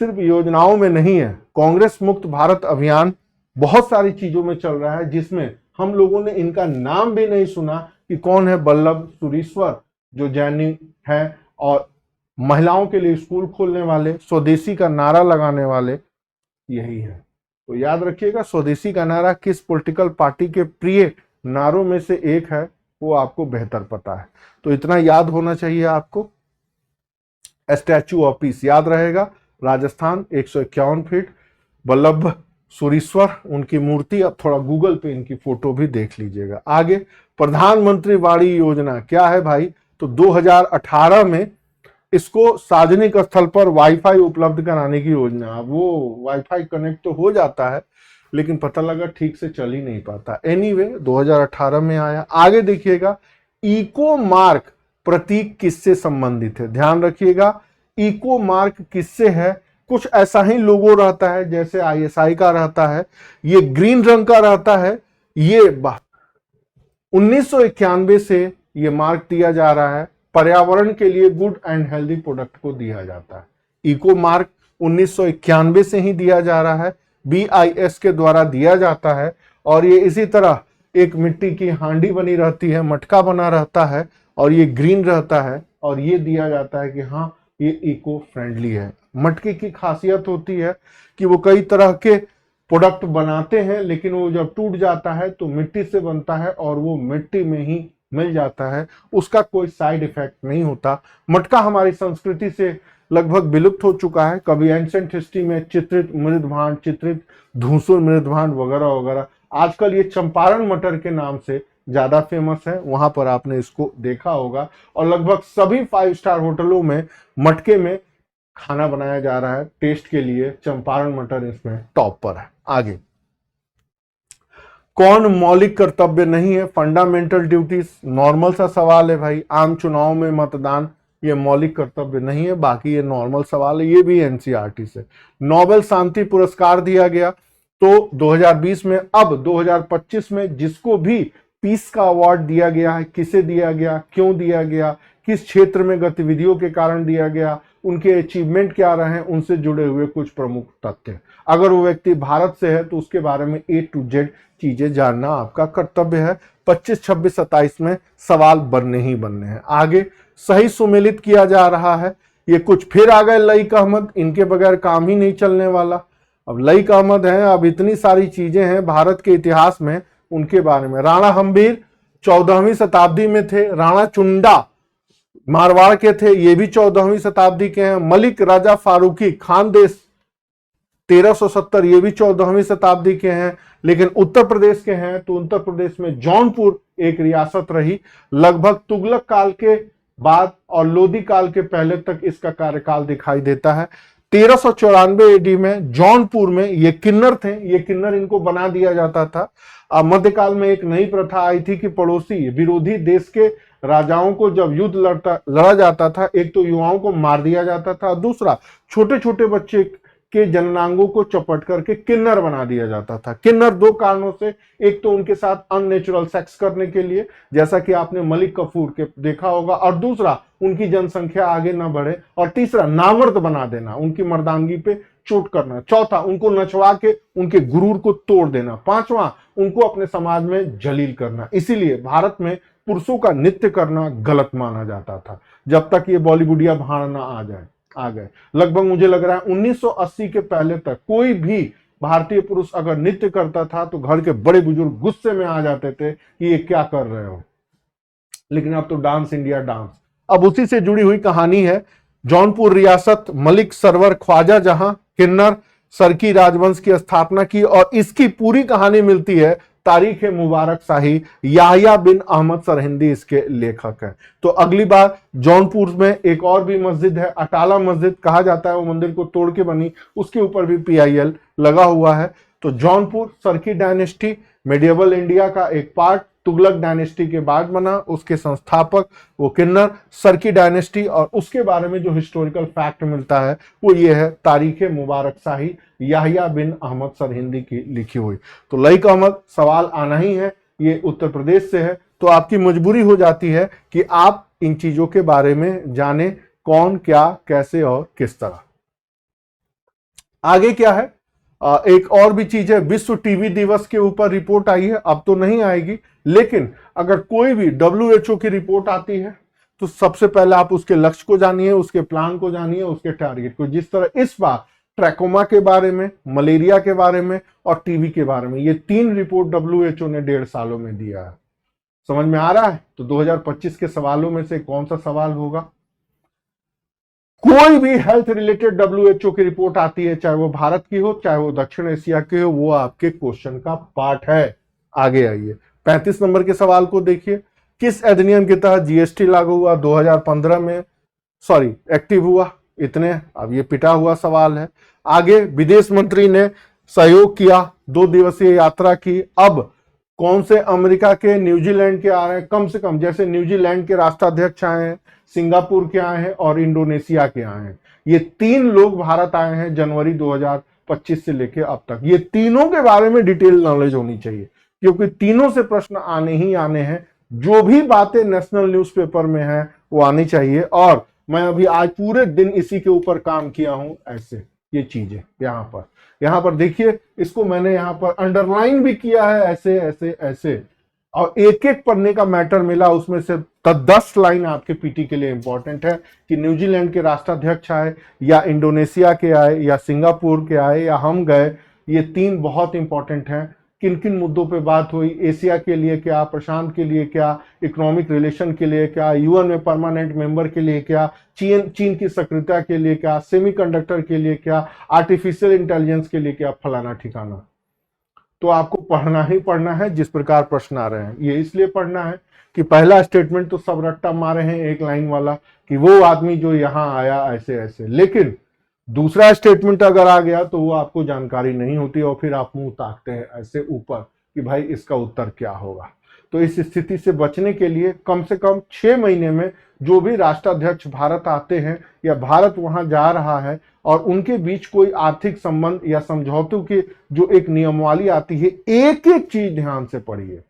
सिर्फ योजनाओं में नहीं है। कांग्रेस मुक्त भारत अभियान बहुत सारी चीजों में चल रहा है, जिसमें हम लोगों ने इनका नाम भी नहीं सुना कि कौन है बल्लभ सुरीश्वर, जो जैनी है और महिलाओं के लिए स्कूल खोलने वाले, स्वदेशी का नारा लगाने वाले यही है। तो याद रखिएगा, स्वदेशी का नारा किस पॉलिटिकल पार्टी के प्रिय नारों में से एक है, वो आपको बेहतर पता है। तो इतना याद होना चाहिए आपको। स्टैचू ऑफ पीस याद रहेगा, राजस्थान, 151 फीट, बल्लभ सुरीश्वर उनकी मूर्ति। अब थोड़ा गूगल पे इनकी फोटो भी देख लीजिएगा। आगे, प्रधानमंत्री वाणी योजना क्या है भाई? तो 2018 में इसको सार्वजनिक स्थल पर वाईफाई उपलब्ध कराने की योजना। वो वाईफाई कनेक्ट तो हो जाता है, लेकिन पता लगा ठीक से चल ही नहीं पाता। एनीवे 2018 में आया। आगे देखिएगा, इको मार्क प्रतीक किससे संबंधित है? ध्यान रखिएगा, इको मार्क किससे है? कुछ ऐसा ही लोगो रहता है जैसे ISI का रहता है। ये ग्रीन रंग का रहता है। ये 1991 से ये मार्क दिया जा रहा है। पर्यावरण के लिए गुड एंड हेल्दी प्रोडक्ट को दिया जाता है। इको मार्क 1991 से ही दिया जा रहा है, BIS के द्वारा दिया जाता है। और ये इसी तरह एक मिट्टी की हांडी बनी रहती है, मटका बना रहता है और ये ग्रीन रहता है, और ये दिया जाता है कि हाँ ये इको फ्रेंडली है। मटके की खासियत होती है कि वो कई तरह के प्रोडक्ट बनाते हैं, लेकिन वो जब टूट जाता है तो मिट्टी से बनता है और वो मिट्टी में ही मिल जाता है, उसका कोई साइड इफेक्ट नहीं होता। मटका हमारी संस्कृति से लगभग विलुप्त हो चुका है। कभी एंशिएंट हिस्ट्री में चित्रित मृदभांड, चित्रित धूसर मृदभांड वगैरह वगैरह। आजकल ये चंपारण मटर के नाम से ज्यादा फेमस है, वहां पर आपने इसको देखा होगा। और लगभग सभी 5 स्टार होटलों में मटके में खाना बनाया जा रहा है टेस्ट के लिए। चंपारण मटर इसमें टॉप पर है। आगे, कौन मौलिक कर्तव्य नहीं है? फंडामेंटल ड्यूटीज, नॉर्मल सा सवाल है भाई। आम चुनाव में मतदान ये मौलिक कर्तव्य नहीं है, बाकी ये नॉर्मल सवाल है, ये भी एनसीईआरटी से। नोबेल शांति पुरस्कार दिया गया तो 2020 में। अब 2025 में जिसको भी पीस का अवार्ड दिया गया है, किसे दिया गया, क्यों दिया गया, किस क्षेत्र में गतिविधियों के कारण दिया गया, उनके अचीवमेंट क्या रहे हैं, उनसे जुड़े हुए कुछ प्रमुख तथ्य। अगर वो व्यक्ति भारत से है तो उसके बारे में A to Z चीजें जानना आपका कर्तव्य है। 25, 26, 27 में सवाल बनने ही बनने हैं। आगे, सही सुमेलित किया जा रहा है। ये कुछ फिर आ गए लईक अहमद, इनके बगैर काम ही नहीं चलने वाला। अब लईक अहमद हैं, अब इतनी सारी चीजें हैं भारत के इतिहास में उनके बारे में। राणा हम्बीर 14वीं शताब्दी में थे। राणा चुंडा मारवाड़ के थे, ये भी 14वीं शताब्दी के हैं। मलिक राजा फारूकी खानदेश 1370, ये भी 14वीं शताब्दी के हैं। लेकिन उत्तर प्रदेश के हैं तो उत्तर प्रदेश में जौनपुर एक रियासत रही लगभग तुगलक काल के बाद और लोधी काल के पहले तक इसका कार्यकाल दिखाई देता है। 1394 AD में जौनपुर में ये किन्नर थे, ये किन्नर इनको बना दिया जाता था। मध्यकाल में एक नई प्रथा आई थी कि पड़ोसी विरोधी देश के राजाओं को जब युद्ध लड़ा जाता था, एक तो युवाओं को मार दिया जाता था, दूसरा छोटे छोटे बच्चे के जननांगों को चपट करके किन्नर बना दिया जाता था। किन्नर दो कारणों से, एक तो उनके साथ अननेचुरल सेक्स करने के लिए, जैसा कि आपने मलिक कफूर के देखा होगा, और दूसरा उनकी जनसंख्या आगे ना बढ़े, और तीसरा नामर्द बना देना, उनकी मर्दानगी पे चोट करना, चौथा उनको नचवा के उनके गुरूर को तोड़ देना, पांचवा उनको अपने समाज में जलील करना। इसीलिए भारत में पुरुषों का नृत्य करना गलत माना जाता था, जब तक ये बॉलीवुडिया भाड़ ना आ गए। लगभग मुझे लग रहा है 1980 के पहले तक कोई भी भारतीय पुरुष अगर नृत्य करता था तो घर के बड़े बुजुर्ग गुस्से में आ जाते थे कि ये क्या कर रहे हो। लेकिन अब तो डांस इंडिया डांस। अब उसी से जुड़ी हुई कहानी है। जौनपुर रियासत, मलिक सरवर ख्वाजा जहां किन्नर सरकी राजवंश की स्थापना की, और इसकी पूरी कहानी मिलती है तारीख मुबारक शाही, याहिया बिन अहमद सरहिंदी इसके लेखक हैं। तो अगली बार जौनपुर में एक और भी मस्जिद है, अटाला मस्जिद कहा जाता है, वो मंदिर को तोड़ के बनी, उसके ऊपर भी PIL लगा हुआ है। तो जौनपुर सरकी डायनेस्टी मेडिएवल इंडिया का एक पार्ट, तुगलक डायनेस्टी के बाद बना, उसके संस्थापक वो किन्नर, सरकी डायनेस्टी, और उसके बारे में जो हिस्टोरिकल फैक्ट मिलता है वो ये है तारीख मुबारक शाही, याहिया बिन अहमद सरहिंदी की लिखी हुई। तो लईक अहमद, सवाल आना ही है, ये उत्तर प्रदेश से है, तो आपकी मजबूरी हो जाती है कि आप इन चीजों के बारे में जाने, कौन क्या कैसे और किस तरह। आगे क्या है, एक और भी चीज है, विश्व टीबी दिवस के ऊपर रिपोर्ट आई है, अब तो नहीं आएगी, लेकिन अगर कोई भी WHO की रिपोर्ट आती है तो सबसे पहले आप उसके लक्ष्य को जानिए, उसके प्लान को जानिए, उसके टारगेट को। जिस तरह इस बार ट्रैकोमा के बारे में, मलेरिया के बारे में और टीबी के बारे में, ये 3 रिपोर्ट WHO ने 1.5 सालों में दिया है। समझ में आ रहा है? तो 2025 के सवालों में से कौन सा सवाल होगा? कोई भी हेल्थ रिलेटेड WHO की रिपोर्ट आती है, चाहे वो भारत की हो, चाहे वो दक्षिण एशिया की हो, वो आपके क्वेश्चन का पार्ट है। आगे आइए, 35 नंबर के सवाल को देखिए। किस अधिनियम के तहत GST लागू हुआ? 2015 में एक्टिव हुआ। इतने, अब ये पिटा हुआ सवाल है। आगे, विदेश मंत्री ने सहयोग किया, 2 दिवसीय यात्रा की। अब कौन से अमेरिका के, न्यूजीलैंड के आ रहे हैं? कम से कम, जैसे न्यूजीलैंड के राष्ट्राध्यक्ष आए हैं, सिंगापुर के आए हैं और इंडोनेशिया के आए हैं। ये 3 लोग भारत आए हैं जनवरी 2025 से लेके अब तक। ये तीनों के बारे में डिटेल नॉलेज होनी चाहिए, क्योंकि तीनों से प्रश्न आने ही आने हैं। जो भी बातें नेशनल न्यूज़पेपर में है वो आनी चाहिए, और मैं अभी आज पूरे दिन इसी के ऊपर काम किया हूं। ऐसे ये चीजें यहाँ पर देखिए, इसको मैंने यहाँ पर अंडरलाइन भी किया है, ऐसे ऐसे ऐसे, और एक एक पढ़ने का मैटर मिला। उसमें से 10 लाइन आपके पीटी के लिए इंपॉर्टेंट है कि न्यूजीलैंड के राष्ट्राध्यक्ष आए, या इंडोनेशिया के आए, या सिंगापुर के आए, या हम गए। ये 3 बहुत इंपॉर्टेंट हैं। किन किन मुद्दों पे बात हुई, एशिया के लिए क्या, प्रशांत के लिए क्या, इकोनॉमिक रिलेशन के लिए क्या, UN में परमानेंट मेंबर के लिए क्या, चीन की सक्रियता के लिए क्या, सेमीकंडक्टर के लिए क्या, आर्टिफिशियल इंटेलिजेंस के लिए क्या, फलाना ठिकाना। तो आपको पढ़ना ही पढ़ना है जिस प्रकार प्रश्न आ रहे हैं। ये इसलिए पढ़ना है कि पहला स्टेटमेंट तो सब रट्टा मारे हैं, एक लाइन वाला, कि वो आदमी जो यहां आया ऐसे ऐसे, लेकिन दूसरा स्टेटमेंट अगर आ गया तो वो आपको जानकारी नहीं होती, और फिर आप मुंह ताकते हैं ऐसे ऊपर कि भाई इसका उत्तर क्या होगा। तो इस स्थिति से बचने के लिए कम से कम 6 महीने में जो भी राष्ट्राध्यक्ष भारत आते हैं या भारत वहां जा रहा है, और उनके बीच कोई आर्थिक संबंध या समझौतों की जो एक नियमावली आती है, एक एक चीज ध्यान से पढ़िए,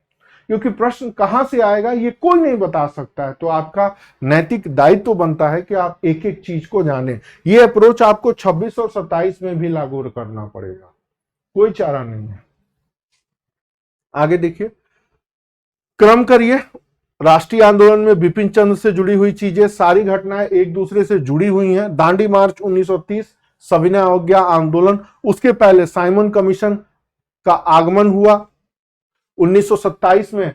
क्योंकि प्रश्न कहां से आएगा ये कोई नहीं बता सकता है। तो आपका नैतिक दायित्व बनता है कि आप एक एक चीज को जाने। ये अप्रोच आपको 26 और 27 में भी लागू करना पड़ेगा, कोई चारा नहीं है। आगे देखिए, क्रम करिए। राष्ट्रीय आंदोलन में बिपिन चंद्र से जुड़ी हुई चीजें, सारी घटनाएं एक दूसरे से जुड़ी हुई हैं। दांडी मार्च 1930, सविनय अवज्ञा आंदोलन, उसके पहले साइमन कमीशन का आगमन हुआ, 1927 में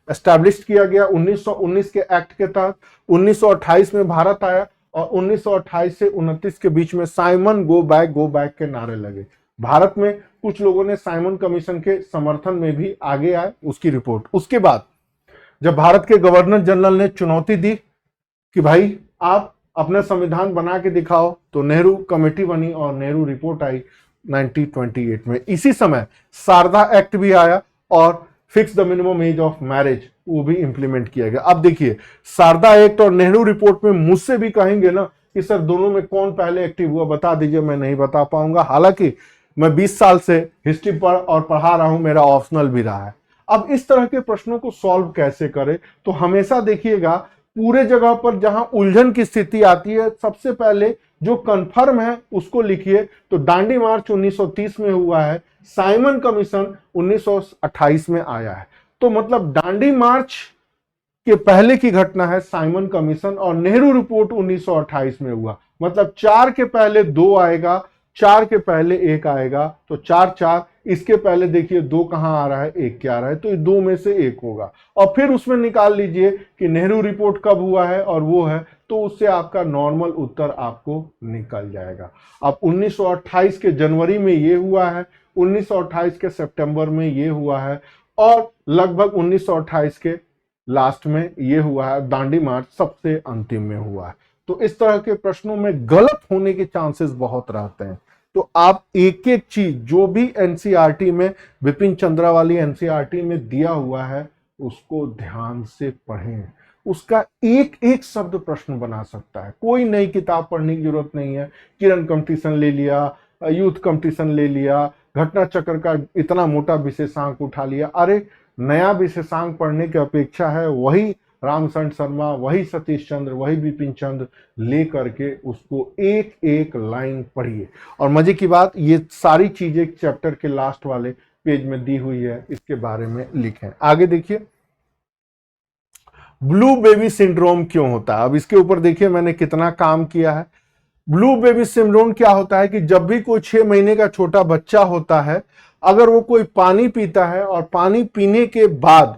एस्टैब्लिश किया गया 1919 के एक्ट के तहत। 1928 में भारत आया, और 1928 से 29 के बीच में साइमन गो बैक के नारे लगे। भारत में कुछ लोगों ने साइमन कमीशन के समर्थन में भी आगे आए, उसकी रिपोर्ट। उसके बाद जब भारत के गवर्नर जनरल ने चुनौती दी कि भाई आप अपना संविधान बना के दिखाओ, तो नेहरू कमेटी बनी और नेहरू रिपोर्ट आई 1928 में। इसी समय शारदा एक्ट भी आया, और fix the minimum age of marriage, वो भी इंप्लीमेंट किया गया। अब देखिए, शारदा एक्ट और नेहरू रिपोर्ट में मुझसे भी कहेंगे ना कि सर दोनों में कौन पहले एक्टिव हुआ, बता दीजिए, मैं नहीं बता पाऊंगा। हालांकि मैं 20 साल से हिस्ट्री पढ़ा रहा हूं, मेरा ऑप्शनल भी रहा है। अब इस तरह के प्रश्नों को सॉल्व कैसे करें, तो हमेशा देखिएगा पूरे जगह पर जहां उलझन की स्थिति आती है, सबसे पहले जो कंफर्म है उसको लिखिए। तो दांडी मार्च 1930 में हुआ है, साइमन कमीशन 1928 में आया है। तो मतलब दांडी मार्च के पहले की घटना है साइमन कमीशन, और नेहरू रिपोर्ट 1928 में हुआ। मतलब 4 के पहले 2 आएगा, 4 के पहले 1 आएगा, तो 4 4। इसके पहले देखिए 2 कहां आ रहा है, 1 क्या आ रहा है, तो 2 में से 1 होगा। और फिर उसमें निकाल लीजिए कि नेहरू रिपोर्ट कब हुआ है, और वो है, तो उससे आपका नॉर्मल उत्तर आपको निकल जाएगा। अब 1928 के जनवरी में ये हुआ है, 1928 के सितंबर में ये हुआ है, और लगभग 1928 के लास्ट में ये हुआ है। दांडी मार्च सबसे अंतिम में हुआ है। तो इस तरह के प्रश्नों में गलत होने के चांसेस बहुत रहते हैं। तो आप एक एक चीज जो भी एनसीईआरटी में, विपिन चंद्रा वाली एनसीईआरटी में दिया हुआ है, उसको ध्यान से पढ़ें। उसका एक एक शब्द प्रश्न बना सकता है। कोई नई किताब पढ़ने की जरूरत नहीं है। किरण कंपटीशन ले लिया, यूथ कंपटीशन ले लिया, घटना चक्र का इतना मोटा विशेषांक उठा लिया। अरे नया विशेषांक पढ़ने की अपेक्षा है वही रामचंद्र शर्मा, वही सतीश चंद्र, वही विपिन चंद्र ले करके उसको एक एक लाइन पढ़िए। और मजे की बात, ये सारी चीजें चैप्टर के लास्ट वाले पेज में दी हुई है, इसके बारे में लिखें। आगे देखिए, ब्लू बेबी सिंड्रोम क्यों होता है। अब इसके ऊपर देखिए मैंने कितना काम किया है। ब्लू बेबी सिंड्रोम क्या होता है कि जब भी कोई 6 महीने का छोटा बच्चा होता है, अगर वो कोई पानी पीता है और पानी पीने के बाद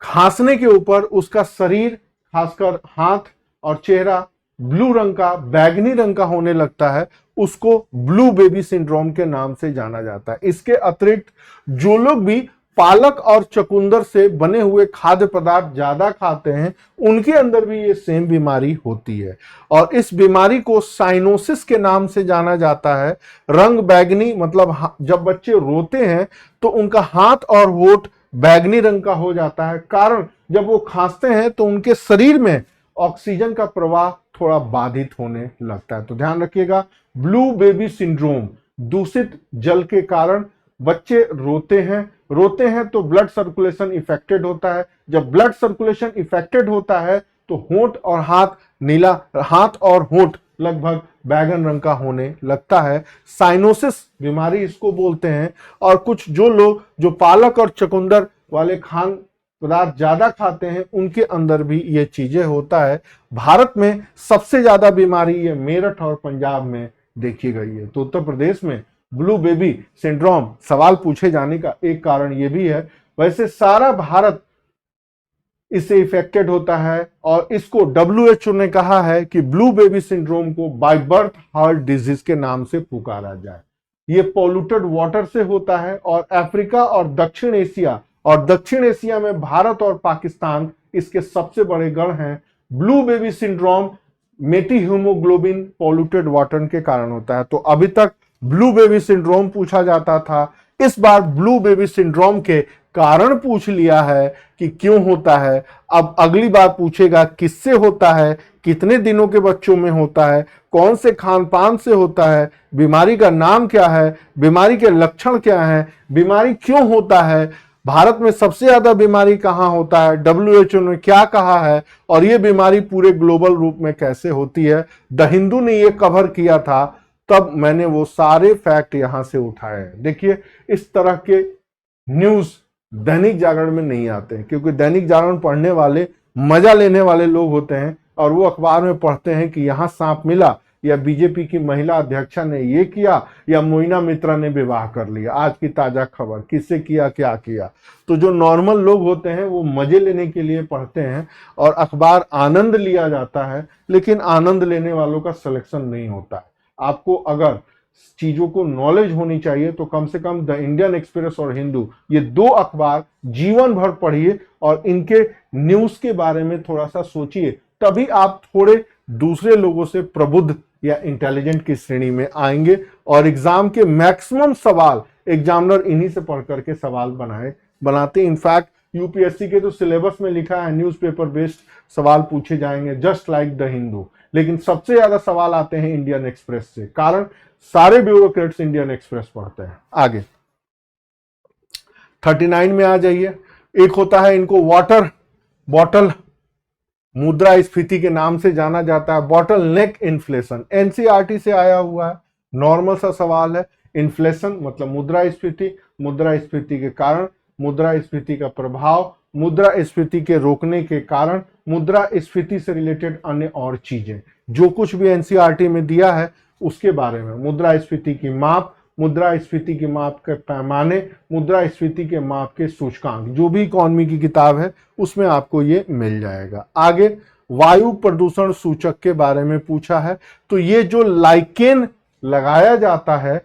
खांसने के ऊपर उसका शरीर, खासकर हाथ और चेहरा ब्लू रंग का, बैगनी रंग का होने लगता है, उसको ब्लू बेबी सिंड्रोम के नाम से जाना जाता है। इसके अतिरिक्त जो लोग भी पालक और चुकंदर से बने हुए खाद्य पदार्थ ज्यादा खाते हैं, उनके अंदर भी ये सेम बीमारी होती है। और इस बीमारी को साइनोसिस के नाम से जाना जाता है। रंग बैगनी, मतलब जब बच्चे रोते हैं तो उनका हाथ और होठ बैगनी रंग का हो जाता है। कारण, जब वो खांसते हैं तो उनके शरीर में ऑक्सीजन का प्रवाह थोड़ा बाधित होने लगता है। तो ध्यान रखिएगा, ब्लू बेबी सिंड्रोम दूषित जल के कारण बच्चे रोते हैं तो ब्लड सर्कुलेशन इफेक्टेड होता है। जब ब्लड सर्कुलेशन इफेक्टेड होता है तो होंठ और होंठ लगभग बैगन रंग का होने लगता है। साइनोसिस बीमारी इसको बोलते हैं। और कुछ जो लोग जो पालक और चुकंदर वाले खान पदार्थ ज्यादा खाते हैं, उनके अंदर भी ये चीजें होता है। भारत में सबसे ज्यादा बीमारी ये मेरठ और पंजाब में देखी गई है। तो उत्तर प्रदेश में ब्लू बेबी सिंड्रोम सवाल पूछे जाने का एक कारण ये भी है। वैसे सारा भारत इससे इफेक्टेड होता है, और इसको WHO ने कहा है कि ब्लू बेबी सिंड्रोम को बाय बर्थ हार्ट डिजीज के नाम से पुकारा जाए। ये पॉल्यूटेड वाटर से होता है, और अफ्रीका और दक्षिण एशिया में भारत और पाकिस्तान इसके सबसे बड़े गढ़ हैं। Blue baby syndrome methaemoglobin polluted water के कारण होता है। तो अभी तक ब्लू बेबी सिंड्रोम पूछा जाता था, इस बार ब्लू बेबी सिंड्रोम के कारण पूछ लिया है कि क्यों होता है। अब अगली बार पूछेगा किससे होता है, कितने दिनों के बच्चों में होता है, कौन से खान पान से होता है, बीमारी का नाम क्या है, बीमारी के लक्षण क्या हैं, बीमारी क्यों होता है, भारत में सबसे ज्यादा बीमारी कहां होता है, WHO ने क्या कहा है, और ये बीमारी पूरे ग्लोबल रूप में कैसे होती है। द हिंदू ने ये कवर किया था, तब मैंने वो सारे फैक्ट यहां से उठाए हैं। देखिए, इस तरह के न्यूज दैनिक जागरण में नहीं आते हैं, क्योंकि दैनिक जागरण पढ़ने वाले मजा लेने वाले लोग होते हैं, और वो अखबार में पढ़ते हैं कि यहां सांप मिला, या बीजेपी की महिला अध्यक्षा ने ये किया, या मोइना मित्रा ने विवाह कर लिया। आज की ताजा खबर, किससे किया, क्या किया। तो जो नॉर्मल लोग होते हैं वो मजे लेने के लिए पढ़ते हैं, और अखबार आनंद लिया जाता है, लेकिन आनंद लेने वालों का सिलेक्शन नहीं होता है। आपको अगर चीजों को नॉलेज होनी चाहिए तो कम से कम द इंडियन एक्सप्रेस और हिंदू, ये 2 अखबार जीवन भर पढ़िए, और इनके न्यूज के बारे में थोड़ा सा सोचिए, तभी आप थोड़े दूसरे लोगों से प्रबुद्ध या इंटेलिजेंट की श्रेणी में आएंगे। और एग्जाम के मैक्सिमम सवाल एग्जामिनर इन्हीं से पढ़ करके सवाल बनाए बनाते हैं। इनफैक्ट यूपीएससी के तो सिलेबस में लिखा है न्यूज़पेपर बेस्ड सवाल पूछे जाएंगे जस्ट लाइक द हिंदू, लेकिन सबसे ज्यादा सवाल आते हैं इंडियन एक्सप्रेस से, कारण सारे ब्यूरोक्रेट्स इंडियन एक्सप्रेस पढ़ते हैं। आगे 39 में आ जाइए। एक होता है, इनको वाटर बॉटल मुद्रास्फीति के नाम से जाना जाता है, बॉटल नेक इन्फ्लेशन, एनसीईआरटी से आया हुआ है, नॉर्मल सा सवाल है। इन्फ्लेशन मतलब मुद्रास्फीति, मुद्रास्फीति के कारण, मुद्रास्फीति का प्रभाव, मुद्रास्फीति के रोकने के कारण, मुद्रास्फीति से रिलेटेड अन्य और चीजें, जो कुछ भी एनसीईआरटी में दिया है उसके बारे में। मुद्रास्फीति की माप, मुद्रास्फीति के माप के पैमाने, मुद्रास्फीति के माप के सूचकांक, जो भी इकोनॉमी की किताब है उसमें आपको ये मिल जाएगा। आगे वायु प्रदूषण सूचक के बारे में पूछा है, तो ये जो लाइकेन लगाया जाता है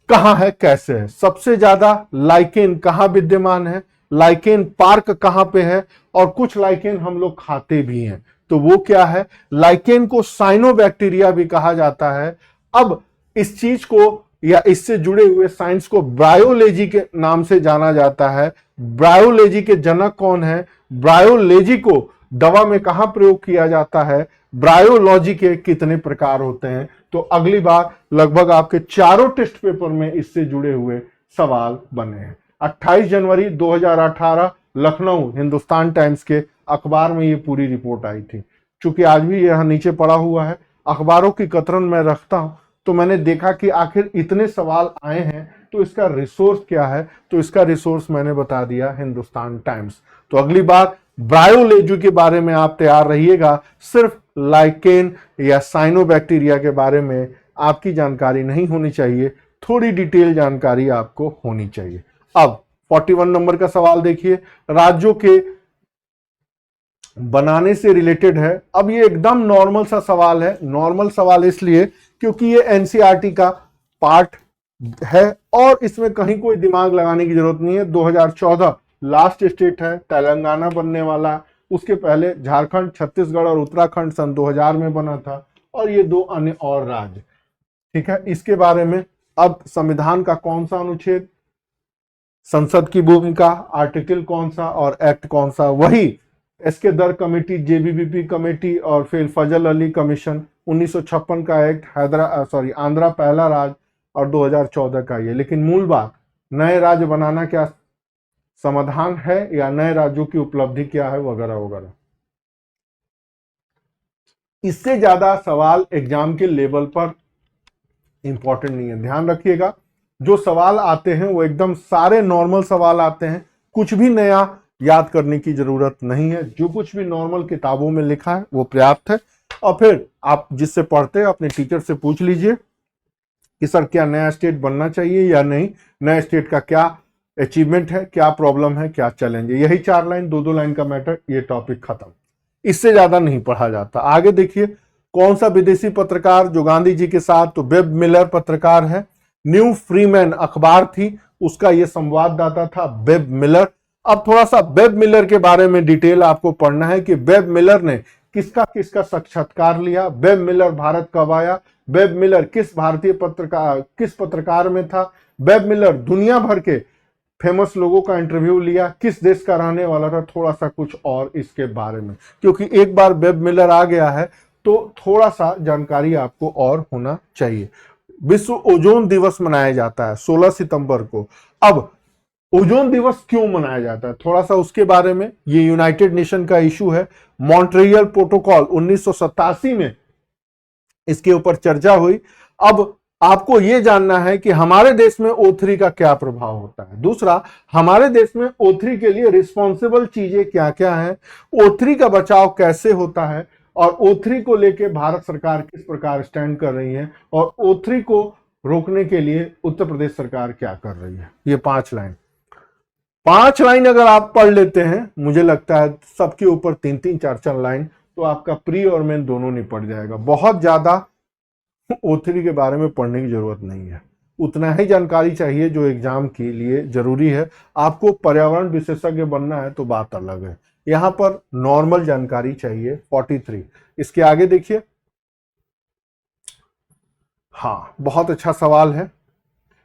कहां है, कैसे है, सबसे ज्यादा लाइकेन कहां विद्यमान है, लाइकेन पार्क कहां पे है, और कुछ लाइकेन हम लोग खाते भी हैं, तो वो क्या है, लाइकेन को साइनोबैक्टीरिया भी कहा जाता है। अब इस चीज को या इससे जुड़े हुए साइंस को ब्रायोलॉजी के नाम से जाना जाता है। ब्रायोलॉजी के जनक कौन है, ब्रायोलॉजी को दवा में कहां प्रयोग किया जाता है, ब्रायोलॉजी के कितने प्रकार होते हैं, तो अगली बार लगभग आपके चारों टेस्ट पेपर में इससे जुड़े हुए सवाल बने हैं। 28 जनवरी 2018 लखनऊ हिंदुस्तान टाइम्स के अखबार में ये पूरी रिपोर्ट आई थी। चूंकि आज भी यहां नीचे पड़ा हुआ है, अखबारों की कतरन मैं रखता हूं, तो मैंने देखा कि आखिर इतने सवाल आए हैं तो इसका रिसोर्स क्या है, तो इसका रिसोर्स मैंने बता दिया हिंदुस्तान टाइम्स। तो अगली बार ब्रायोलॉजी के बारे में आप तैयार रहिएगा, सिर्फ लाइकेन या साइनोबैक्टीरिया के बारे में आपकी जानकारी नहीं होनी चाहिए, थोड़ी डिटेल जानकारी आपको होनी चाहिए। अब 41 नंबर का सवाल देखिए, राज्यों के बनाने से रिलेटेड है। अब ये एकदम नॉर्मल सा सवाल है, नॉर्मल सवाल इसलिए क्योंकि ये एनसीईआरटी का पार्ट है और इसमें कहीं कोई दिमाग लगाने की जरूरत नहीं है। 2014 लास्ट स्टेट है, तेलंगाना बनने वाला, उसके पहले झारखंड, छत्तीसगढ़ और उत्तराखंड सन 2000 में बना था, और ये दो अन्य और राज्य, ठीक है। इसके बारे में अब संविधान का कौन सा अनुच्छेद, संसद की भूमिका, आर्टिकल कौन सा और एक्ट कौन सा, वही एसके दर कमेटी, जेबीवीपी कमेटी और फिर फजल अली कमीशन, 1956 का एक्ट, आंध्रा पहला राज्य और 2014 का ये। लेकिन मूल बात, नए राज्य बनाना क्या समाधान है या नए राज्यों की उपलब्धि क्या है, वगैरह वगैरह। इससे ज्यादा सवाल एग्जाम के लेवल पर इंपॉर्टेंट नहीं है। ध्यान रखिएगा, जो सवाल आते हैं वो एकदम सारे नॉर्मल सवाल आते हैं, कुछ भी नया याद करने की जरूरत नहीं है। जो कुछ भी नॉर्मल किताबों में लिखा है वो पर्याप्त है। और फिर आप जिससे पढ़ते हैं अपने टीचर से पूछ लीजिए कि सर क्या नया स्टेट बनना चाहिए या नहीं, नया स्टेट का क्या अचीवमेंट है, क्या प्रॉब्लम है, क्या चैलेंज है। यही 4 लाइन, 2-2 लाइन का मैटर, ये टॉपिक खत्म। इससे ज्यादा नहीं पढ़ा जाता। आगे देखिए, कौन सा विदेशी पत्रकार जो गांधी जी के साथ, तो वेब मिलर पत्रकार है। न्यू फ्रीमैन अखबार थी, उसका ये संवाददाता था वेब मिलर। अब थोड़ा सा वेब मिलर के बारे में डिटेल आपको पढ़ना है कि वेब मिलर ने किसका किसका साक्षात्कार लिया, वेब मिलर भारत कब आया, वेब मिलर किस भारतीय पत्रकार, किस पत्रकार में था, वेब मिलर दुनिया भर के फेमस लोगों का इंटरव्यू लिया, किस देश का रहने वाला था, थोड़ा सा कुछ और इसके बारे में, क्योंकि एक बार वेब मिलर आ गया है तो थोड़ा सा जानकारी आपको और होना चाहिए। विश्व ओजोन दिवस मनाया जाता है 16 सितंबर को। अब ओजोन दिवस क्यों मनाया जाता है, थोड़ा सा उसके बारे में, ये यूनाइटेड नेशन का इशू है। मॉन्ट्रियल प्रोटोकॉल 1987 में इसके ऊपर चर्चा हुई। अब आपको यह जानना है कि हमारे देश में O3 का क्या प्रभाव होता है, दूसरा हमारे देश में O3 के लिए रिस्पॉन्सिबल चीजें क्या क्या हैं, O3 का बचाव कैसे होता है, और O3 को लेकर भारत सरकार किस प्रकार स्टैंड कर रही है, और O3 को रोकने के लिए उत्तर प्रदेश सरकार क्या कर रही है। ये 5 लाइन अगर आप पढ़ लेते हैं, मुझे लगता है सबके ऊपर 3-3, 4-4 लाइन, तो आपका प्री और मेन दोनों निपट जाएगा। बहुत ज्यादा O3 के बारे में पढ़ने की जरूरत नहीं है, उतना ही जानकारी चाहिए जो एग्जाम के लिए जरूरी है। आपको पर्यावरण विशेषज्ञ बनना है तो बात अलग है, यहां पर नॉर्मल जानकारी चाहिए। 43, इसके आगे देखिए। हाँ, बहुत अच्छा सवाल है।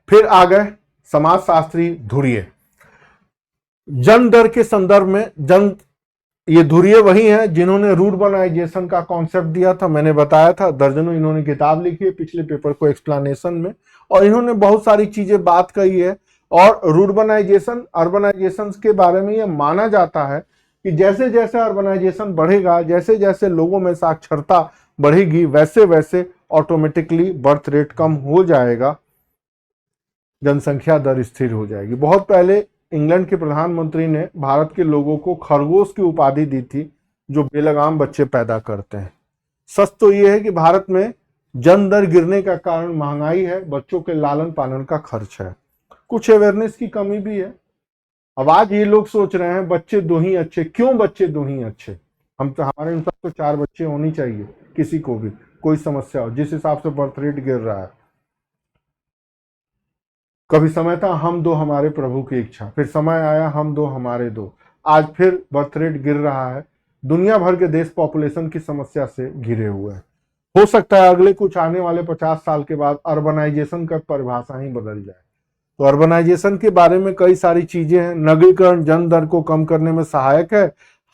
फिर आ गए समाजशास्त्री धुरिये। जन दर के संदर्भ में ये धुरिये वही हैं जिन्होंने रूर्बनाइजेशन का कॉन्सेप्ट दिया था। मैंने बताया था दर्जनों इन्होंने किताब लिखी है पिछले पेपर को एक्सप्लेनेशन में, और इन्होंने बहुत सारी चीजें बात कही है। और रूर्बनाइजेशन अर्बनाइजेशन के बारे में यह माना जाता है कि जैसे जैसे अर्बनाइजेशन बढ़ेगा, जैसे जैसे लोगों में साक्षरता बढ़ेगी, वैसे वैसे ऑटोमेटिकली बर्थ रेट कम हो जाएगा, जनसंख्या दर स्थिर हो जाएगी। बहुत पहले इंग्लैंड के प्रधानमंत्री ने भारत के लोगों को खरगोश की उपाधि दी थी जो बेलगाम बच्चे पैदा करते हैं। सच तो यह है कि भारत में जन दर गिरने का कारण महंगाई है, बच्चों के लालन पालन का खर्च है, कुछ अवेयरनेस की कमी भी है। अब आज ये लोग सोच रहे हैं बच्चे दो ही अच्छे। क्यों बच्चे दो ही अच्छे? हम तो हमारे अनुसार तो 4 बच्चे होनी चाहिए, किसी को भी कोई समस्या हो, जिस हिसाब से बर्थ रेट गिर रहा है। कभी समय था हम दो हमारे प्रभु की इच्छा, फिर समय आया हम दो हमारे दो, आज फिर बर्थ रेट गिर रहा है। दुनिया भर के देश पॉपुलेशन की समस्या से घिरे हुए हैं। हो सकता है अगले कुछ आने वाले 50 साल के बाद अर्बनाइजेशन का परिभाषा ही बदल जाए। तो अर्बनाइजेशन के बारे में कई सारी चीजें हैं। नगरीकरण जन दर को कम करने में सहायक है।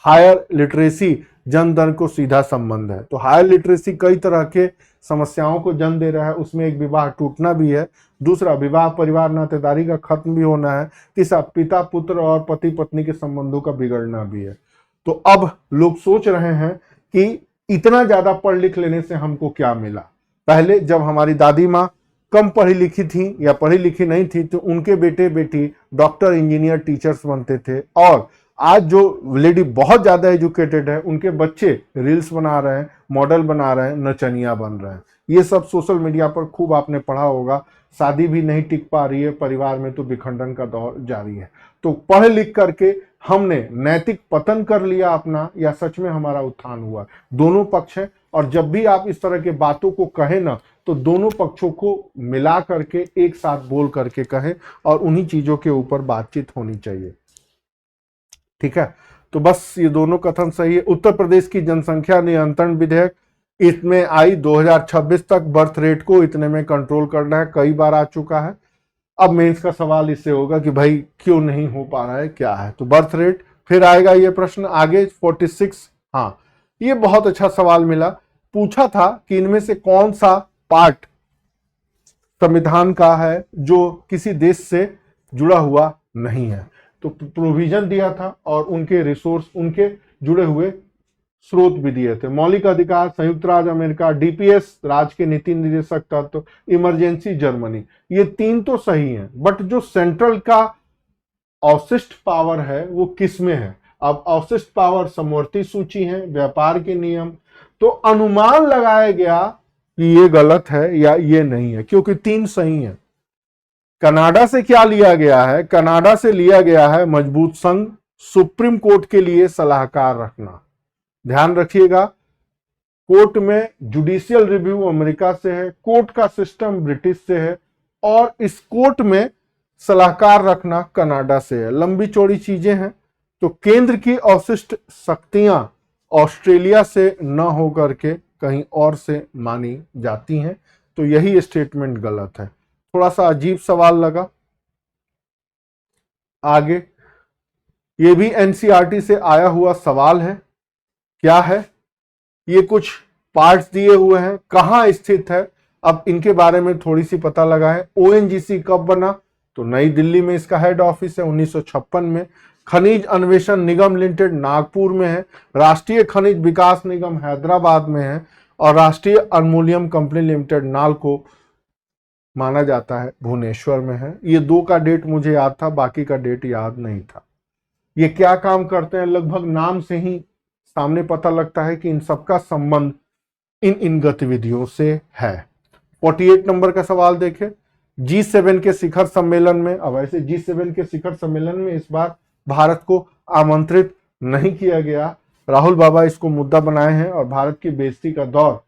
हायर लिटरेसी जन दर को सीधा संबंध है। तो हायर लिटरेसी कई तरह के समस्याओं को जन्म दे रहा है, उसमें एक विवाह टूटना भी है, दूसरा विवाह परिवार नातेदारी का खत्म भी होना है, तीसरा पिता पुत्र और पति पत्नी के संबंधों का बिगड़ना भी है। तो अब लोग सोच रहे हैं कि इतना ज्यादा पढ़ लिख लेने से हमको क्या मिला। पहले जब हमारी दादी माँ कम पढ़ी लिखी थी या पढ़ी लिखी नहीं थी तो उनके बेटे बेटी डॉक्टर इंजीनियर टीचर्स बनते थे, और आज जो लेडी बहुत ज्यादा एजुकेटेड है उनके बच्चे रील्स बना रहे हैं, मॉडल बना रहे हैं, नचनिया बन रहे हैं। ये सब सोशल मीडिया पर खूब आपने पढ़ा होगा। शादी भी नहीं टिक पा रही है, परिवार में तो विखंडन का दौर जारी है। तो पढ़ लिख करके हमने नैतिक पतन कर लिया अपना, या सच में हमारा उत्थान हुआ? दोनों पक्ष हैं, और जब भी आप इस तरह के बातों को कहें ना तो दोनों पक्षों को मिला करके एक साथ बोल करके कहें, और उन्हीं चीजों के ऊपर बातचीत होनी चाहिए। ठीक है, तो बस ये दोनों कथन सही है। उत्तर प्रदेश की जनसंख्या नियंत्रण विधेयक, इसमें आई 2026 तक बर्थ रेट को इतने में कंट्रोल करना है, कई बार आ चुका है। अब मेंस का सवाल इससे होगा कि भाई क्यों नहीं हो पा रहा है, क्या है? तो बर्थ रेट फिर आएगा ये प्रश्न आगे 46। हाँ, ये बहुत अच्छा सवाल मिला। पूछा था कि इनमें से कौन सा पार्ट संविधान का है जो किसी देश से जुड़ा हुआ नहीं है। तो प्रोविजन दिया था और उनके रिसोर्स, उनके जुड़े हुए स्रोत भी दिए थे। मौलिक अधिकार संयुक्त राज्य अमेरिका, डीपीएस राज्य के नीति निदेशक तत्व, इमरजेंसी जर्मनी, ये 3 तो सही हैं, बट जो सेंट्रल का अवशिष्ट पावर है वो किस में है? अब अवशिष्ट पावर समवर्ती सूची है, व्यापार के नियम। तो अनुमान लगाया गया कि ये गलत है या ये नहीं है, क्योंकि 3 सही है। कनाडा से क्या लिया गया है? कनाडा से लिया गया है मजबूत संघ, सुप्रीम कोर्ट के लिए सलाहकार रखना। ध्यान रखिएगा, कोर्ट में जुडिशियल रिव्यू अमेरिका से है, कोर्ट का सिस्टम ब्रिटिश से है, और इस कोर्ट में सलाहकार रखना कनाडा से है। लंबी चौड़ी चीजें हैं। तो केंद्र की अवशिष्ट शक्तियां ऑस्ट्रेलिया से न होकर के कहीं और से मानी जाती हैं। तो यही स्टेटमेंट गलत है। थोड़ा सा अजीब सवाल लगा। आगे, ये भी एनसीईआरटी से आया हुआ सवाल है। क्या है? ये कुछ पार्ट्स दिए हुए हैं, कहां स्थित है? अब इनके बारे में थोड़ी सी पता लगा है। ओएनजीसी कब बना? तो नई दिल्ली में इसका हेड ऑफिस है 1956 में। खनिज अन्वेषण निगम लिमिटेड नागपुर में है। राष्ट्रीय खनिज विकास निगम हैदराबाद में है, और राष्ट्रीय अल्मुनियम कंपनी लिमिटेड नालको माना जाता है भुवनेश्वर में है। ये 2 का डेट मुझे याद था, बाकी का डेट याद नहीं था। ये क्या काम करते हैं? लगभग नाम से ही सामने पता लगता है कि इन सबका संबंध इन गतिविधियों से है। 48 नंबर का सवाल देखें। G7 के शिखर सम्मेलन में, अब ऐसे G7 के शिखर सम्मेलन में इस बार भारत को आमंत्रित नहीं किया गया। राहुल बाबा इसको मुद्दा बनाए हैं, और भारत की बेइज्जती का दौर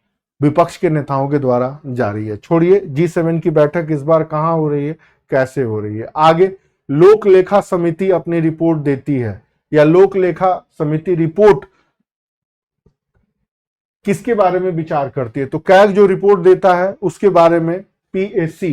विपक्ष के नेताओं के द्वारा जारी है। छोड़िए, G7 की बैठक इस बार कहां हो रही है, कैसे हो रही है? आगे, लोक लेखा समिति अपनी रिपोर्ट देती है, या लोक लेखा समिति रिपोर्ट किसके बारे में विचार करती है? तो कैग जो रिपोर्ट देता है उसके बारे में पीएसी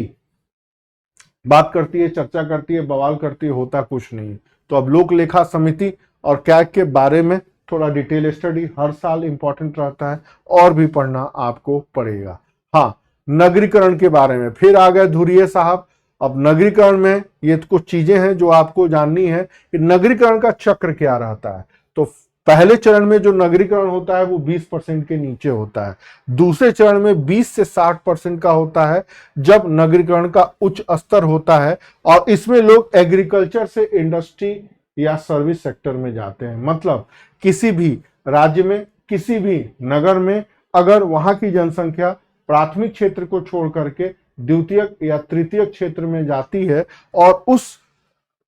बात करती है, चर्चा करती है, बवाल करती है, होता कुछ नहीं है। तो अब लोक लेखा समिति और कैग के बारे में थोड़ा डिटेल स्टडी हर साल इंपॉर्टेंट रहता है और भी पढ़ना आपको पड़ेगा। हाँ, नगरीकरण के बारे में फिर आ गए धुरिये साहब। अब नगरीकरण में ये कुछ चीजें हैं जो आपको जाननी है कि नगरीकरण का चक्र क्या रहता है। तो पहले चरण में जो नगरीकरण होता है वो 20% के नीचे होता है। दूसरे चरण में 20 से 60% का होता है जब नगरीकरण का उच्च स्तर होता है, और इसमें लोग एग्रीकल्चर से इंडस्ट्री या सर्विस सेक्टर में जाते हैं। मतलब किसी भी राज्य में, किसी भी नगर में अगर वहां की जनसंख्या प्राथमिक क्षेत्र को छोड़ करके द्वितीयक या तृतीयक क्षेत्र में जाती है और उस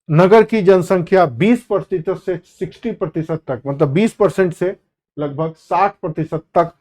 नगर की जनसंख्या 20% से 60% तक, मतलब 20% से लगभग 60% तक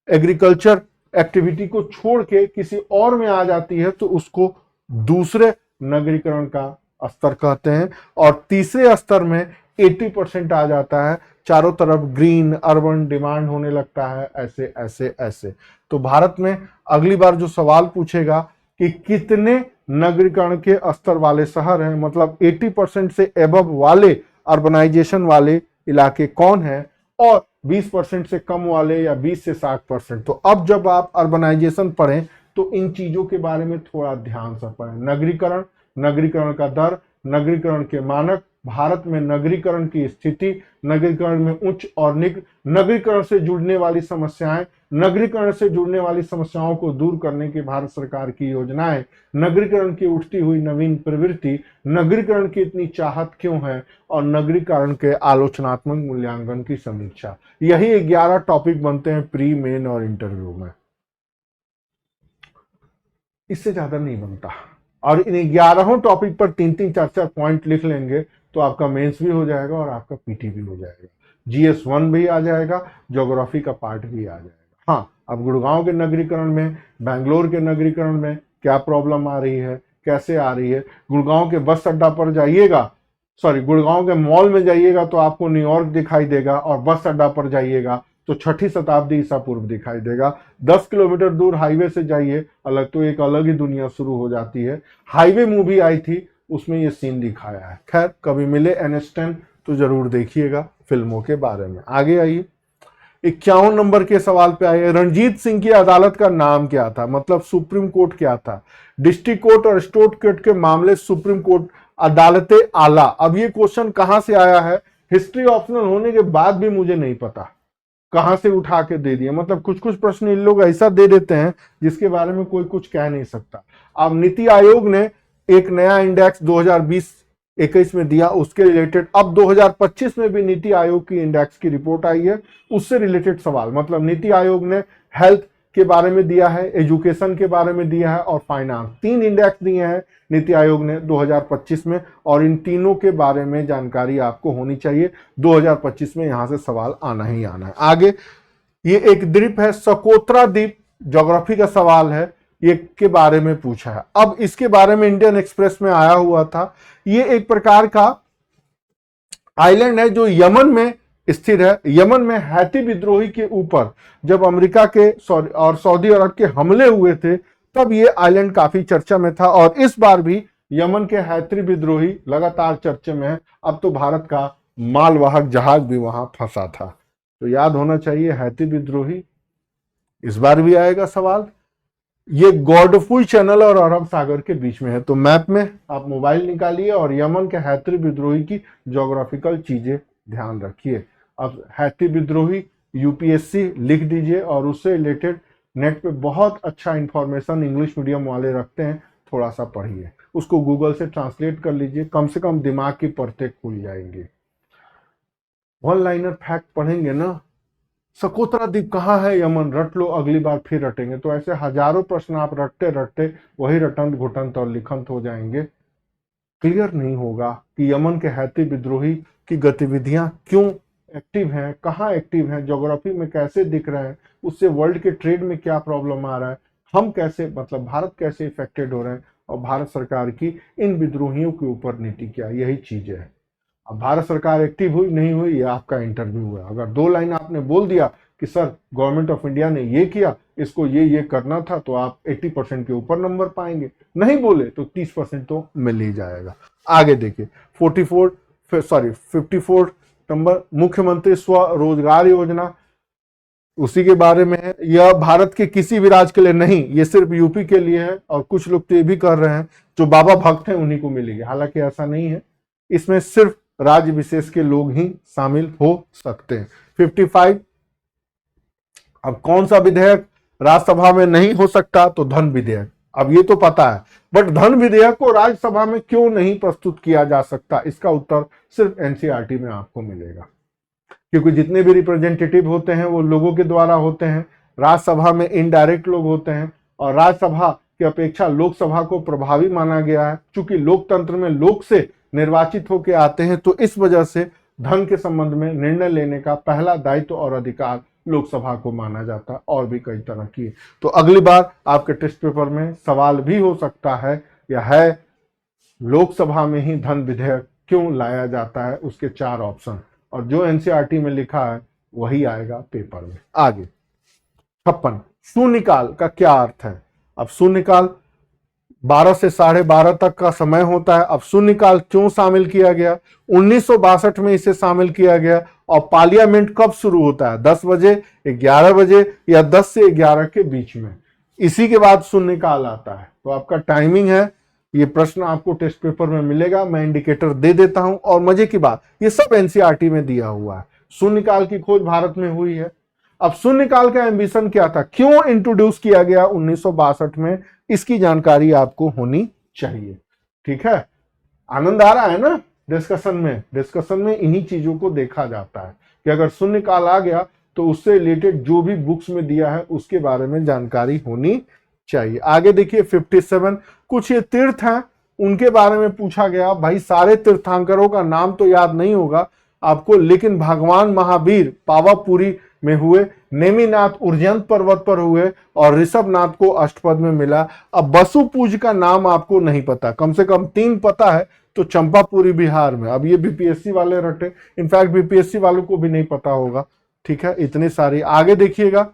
एग्रीकल्चर एक्टिविटी को छोड़ के किसी और में आ जाती है, तो उसको दूसरे नगरीकरण का स्तर कहते हैं। और तीसरे स्तर में 80% आ जाता है, चारों तरफ ग्रीन अर्बन डिमांड होने लगता है, ऐसे ऐसे ऐसे। तो भारत में अगली बार जो सवाल पूछेगा कि कितने नगरीकरण के स्तर वाले शहर हैं, मतलब 80% से एबव वाले अर्बनाइजेशन वाले इलाके कौन है, और 20% से कम वाले या 20 से 60%। तो अब जब आप अर्बनाइजेशन पढ़ें तो इन चीजों के बारे में थोड़ा ध्यान से पढ़ें। नगरीकरण, नगरीकरण का दर, नगरीकरण के मानक, भारत में नगरीकरण की स्थिति, नगरीकरण में उच्च और निम्न, नगरीकरण से जुड़ने वाली समस्याएं, नगरीकरण से जुड़ने वाली समस्याओं को दूर करने की भारत सरकार की योजनाएं, नगरीकरण की उठती हुई नवीन प्रवृत्ति, नगरीकरण की इतनी चाहत क्यों है, और नगरीकरण के आलोचनात्मक मूल्यांकन की समीक्षा। यही 11 टॉपिक बनते हैं प्री, मेन और इंटरव्यू में, इससे ज्यादा नहीं बनता। और इन 11 टॉपिक पर 3-3, 4-4 पॉइंट लिख लेंगे तो आपका मेंस भी हो जाएगा और आपका पीटी भी हो जाएगा, GS1 भी आ जाएगा, ज्योग्राफी का पार्ट भी आ जाएगा। हाँ, अब गुड़गांव के नगरीकरण में, बेंगलोर के नगरीकरण में क्या प्रॉब्लम आ रही है, कैसे आ रही है। गुड़गांव के बस अड्डा पर जाइएगा, गुड़गांव के मॉल में जाइएगा तो आपको न्यूयॉर्क दिखाई देगा, और बस अड्डा पर जाइएगा तो 6ठी शताब्दी ईसा पूर्व दिखाई देगा। 10 किलोमीटर दूर हाईवे से जाइए अलग, तो एक अलग ही दुनिया शुरू हो जाती है। हाईवे मूवी आई थी, उसमें ये सीन दिखाया है। खैर, कभी मिले NH10 तो जरूर देखिएगा फिल्मों के बारे में। आगे आइए, 51 नंबर के सवाल पे आइए। रणजीत सिंह की अदालत का नाम क्या था, मतलब सुप्रीम कोर्ट क्या था। डिस्ट्रिक्ट कोर्ट और स्टेट कोर्ट के मामले सुप्रीम कोर्ट, अदालते आला। अब ये क्वेश्चन कहां से आया है, हिस्ट्री ऑप्शनल होने के बाद भी मुझे नहीं पता कहां से उठा के दे दिया। मतलब कुछ कुछ प्रश्न इन लोग ऐसा दे देते हैं जिसके बारे में कोई कुछ कह नहीं सकता। अब नीति आयोग ने एक नया इंडेक्स 2020-21 में दिया, उसके रिलेटेड अब 2025 में भी नीति आयोग की इंडेक्स की रिपोर्ट आई है, उससे रिलेटेड सवाल। मतलब नीति आयोग ने हेल्थ के बारे में दिया है, एजुकेशन के बारे में दिया है और फाइनेंस, 3 इंडेक्स दिए हैं नीति आयोग ने 2025 में, और इन तीनों के बारे में जानकारी आपको होनी चाहिए। 2025 में यहां से सवाल आना ही आना है। आगे, ये एक द्वीप है सकोत्रा द्वीप, ज्योग्राफी का सवाल है, ये के बारे में पूछा है। अब इसके बारे में इंडियन एक्सप्रेस में आया हुआ था। ये एक प्रकार का आइलैंड है जो यमन में स्थित है। यमन में हैती विद्रोही के ऊपर जब अमेरिका के और सऊदी अरब के हमले हुए थे तब ये आइलैंड काफी चर्चा में था, और इस बार भी यमन के हैती विद्रोही लगातार चर्चे में है। अब तो भारत का मालवाहक जहाज भी वहां फंसा था, तो याद होना चाहिए हैती विद्रोही। इस बार भी आएगा सवाल। ये गॉडफुल चैनल और अरब सागर के बीच में है, तो मैप में आप मोबाइल निकालिए और यमन के हैती विद्रोही की ज्योग्राफिकल चीजें ध्यान रखिए। अब हैती विद्रोही यूपीएससी लिख दीजिए, और उससे रिलेटेड नेट पे बहुत अच्छा इंफॉर्मेशन इंग्लिश मीडियम वाले रखते हैं, थोड़ा सा पढ़िए, उसको गूगल से ट्रांसलेट कर लीजिए, कम से कम दिमाग की परतें खुल जाएंगी। वन लाइनर फैक्ट पढ़ेंगे ना, सकोत्रा द्वीप कहाँ है, यमन, रट लो, अगली बार फिर रटेंगे। तो ऐसे हजारों प्रश्न आप रटते रटते वही रटंत घुटंत और लिखंत हो जाएंगे। क्लियर नहीं होगा कि यमन के हैती विद्रोही की गतिविधियां क्यों एक्टिव हैं, कहाँ एक्टिव हैं, ज्योग्राफी में कैसे दिख रहे हैं, उससे वर्ल्ड के ट्रेड में क्या प्रॉब्लम आ रहा है, हम कैसे, मतलब भारत कैसे इफेक्टेड हो रहे हैं, और भारत सरकार की इन विद्रोहियों के ऊपर नीति क्या, यही चीजें है। अब भारत सरकार एक्टिव हुई नहीं हुई, ये आपका इंटरव्यू है। अगर 2 लाइन आपने बोल दिया कि सर गवर्नमेंट ऑफ इंडिया ने ये किया, इसको ये करना था, तो आप 80% के ऊपर नंबर पाएंगे। नहीं बोले तो 30% तो मिल ही जाएगा। आगे देखिए, 44 सॉरी 54 नंबर मुख्यमंत्री स्वरोजगार योजना, उसी के बारे में है। यह भारत के किसी भी राज्य के लिए नहीं, ये सिर्फ यूपी के लिए है, और कुछ लोग तो ये भी कर रहे हैं जो बाबा भक्त हैं उन्हीं को मिलेगी, हालांकि ऐसा नहीं है, इसमें सिर्फ राज्य विशेष के लोग ही शामिल हो सकते हैं। 55, अब कौन सा विधेयक राज्यसभा में नहीं हो सकता, तो धन विधेयक। अब ये तो पता है, बट धन विधेयक को राज्यसभा में क्यों नहीं प्रस्तुत किया जा सकता, इसका उत्तर सिर्फ एनसीईआरटी में आपको मिलेगा, क्योंकि जितने भी रिप्रेजेंटेटिव होते हैं वो लोगों के द्वारा होते हैं, राज्यसभा में इनडायरेक्ट लोग होते हैं, और राज्यसभा की अपेक्षा लोकसभा को प्रभावी माना गया है। चूंकि लोकतंत्र में लोक से निर्वाचित होकर आते हैं, तो इस वजह से धन के संबंध में निर्णय लेने का पहला दायित्व और अधिकार लोकसभा को माना जाता है, और भी कई तरह की। तो अगली बार आपके टेस्ट पेपर में सवाल भी हो सकता है, यह है लोकसभा में ही धन विधेयक क्यों लाया जाता है, उसके 4 ऑप्शन, और जो एनसीईआरटी में लिखा है वही आएगा पेपर में। आगे 56, शून्यकाल का क्या अर्थ है। अब शून्यकाल 12 से 12:30 तक का समय होता है। अब शून्यकाल क्यों शामिल किया गया, 1962 में इसे शामिल किया गया, और पार्लियामेंट कब शुरू होता है, 10 बजे, 11 बजे या 10 से 11 के बीच में, इसी के बाद शून्यकाल आता है। तो आपका टाइमिंग है, ये प्रश्न आपको टेस्ट पेपर में मिलेगा, मैं इंडिकेटर दे देता हूं। और मजे की बात, ये सब एनसीईआरटी में दिया हुआ है। शून्यकाल की खोज भारत में हुई है। अब शून्यकाल का एम्बिशन क्या था, क्यों इंट्रोड्यूस किया गया 1962 में, इसकी जानकारी आपको होनी चाहिए। ठीक है, आनंद आ रहा है ना डिस्कशन में इन्हीं चीजों को देखा जाता है कि अगर शून्यकाल आ गया तो उससे रिलेटेड जो भी बुक्स में दिया है उसके बारे में जानकारी होनी चाहिए। आगे देखिए 57, कुछ ये तीर्थ हैं उनके बारे में पूछा गया। भाई सारे तीर्थंकरों का नाम तो याद नहीं होगा आपको, लेकिन भगवान महावीर पावापुरी में हुए, नेमिनाथ उर्जंत पर्वत पर हुए, और ऋषभनाथ को अष्टपद में मिला। अब बसु पूज का नाम आपको नहीं पता, कम से कम 3 पता है, तो चंपापुरी बिहार में। अब ये बीपीएससी वाले रटे, इनफैक्ट बीपीएससी वालों को भी नहीं पता होगा। ठीक है, इतने सारे। आगे देखिएगा,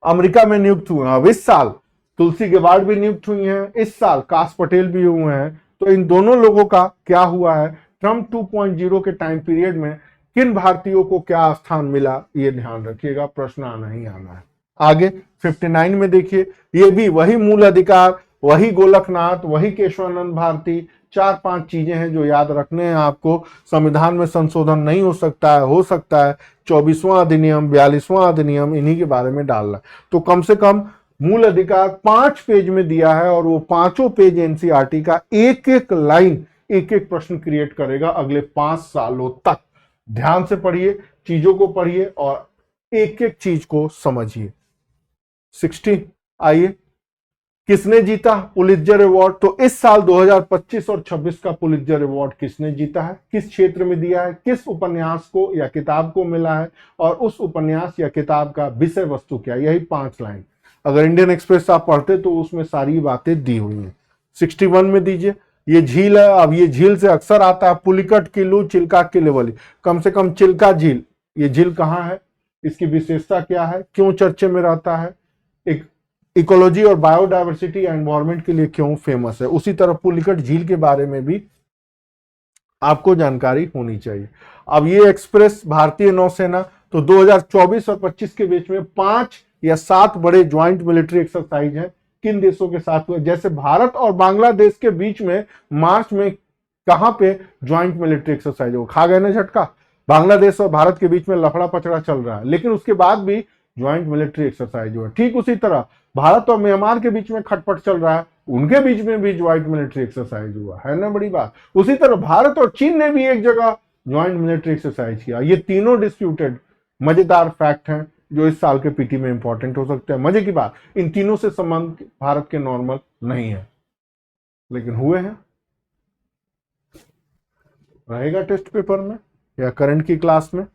अमेरिका में नियुक्त हुए। अब इस साल तुलसी गेबार्ड भी नियुक्त हुई हैं, इस साल काश पटेल भी हुए हैं। तो इन दोनों लोगों का क्या हुआ है, ट्रम्प 2.0 के टाइम पीरियड में किन भारतीयों को क्या स्थान मिला, ये ध्यान रखिएगा, प्रश्न आना ही आना है। आगे 59 में देखिए, ये भी वही मूल अधिकार, वही गोलकनाथ, वही केशवानंद भारती, 4-5 चीजें हैं जो याद रखने हैं आपको। संविधान में संशोधन नहीं हो सकता है, हो सकता है 24वां अधिनियम, 42वां अधिनियम, इन्हीं के बारे में डालना। तो कम से कम मूल अधिकार 5 पेज में दिया है, और वो 5 पेज एनसीईआरटी का एक एक लाइन एक एक प्रश्न क्रिएट करेगा अगले 5 सालों तक। ध्यान से पढ़िए, चीजों को पढ़िए और एक एक चीज को समझिए। 60, आइए, किसने जीता पुलित्जर अवार्ड। तो इस साल 2025 और 26 का पुलित्जर अवार्ड किसने जीता है, किस क्षेत्र में दिया है, किस उपन्यास को या किताब को मिला है, और उस उपन्यास या किताब का विषय वस्तु क्या, यही 5 लाइन। अगर इंडियन एक्सप्रेस आप पढ़ते तो उसमें सारी बातें दी हुई हैं। 61 में दीजिए, ये झील है। अब ये झील से अक्सर आता है पुलिकट किलू चिल्का किलेवली, कम से कम चिल्का झील, ये झील कहाँ है, इसकी विशेषता क्या है, क्यों चर्चे में रहता है, एक इकोलॉजी और बायोडायवर्सिटी एनवायरनमेंट के लिए क्यों फेमस है। उसी तरह पुलिकट झील के बारे में भी आपको जानकारी होनी चाहिए। अब ये एक्सप्रेस भारतीय नौसेना, तो 2024 और 25 के बीच में 5 या 7 बड़े ज्वाइंट मिलिट्री एक्सरसाइज हैं। किन देशों के साथ हुए, जैसे भारत और बांग्लादेश के बीच में मार्च में कहां पे ज्वाइंट मिलिट्री एक्सरसाइज हो, खा गए ना झटका। बांग्लादेश और भारत के बीच में लफड़ा पचड़ा चल रहा है, लेकिन उसके बाद भी ज्वाइंट मिलिट्री एक्सरसाइज हुआ। ठीक उसी तरह भारत और म्यांमार के बीच में खटपट चल रहा है, उनके बीच में भी ज्वाइंट मिलिट्री एक्सरसाइज हुआ है ना, बड़ी बात। उसी तरह भारत और चीन ने भी एक जगह ज्वाइंट मिलिट्री एक्सरसाइज किया। ये तीनों डिस्प्यूटेड मजेदार फैक्ट हैं जो इस साल के पीटी में इंपॉर्टेंट हो सकते हैं। मजे की बात, इन तीनों से संबंध भारत के नॉर्मल नहीं है, लेकिन हुए हैं। रहेगा टेस्ट पेपर में या करंट की क्लास में।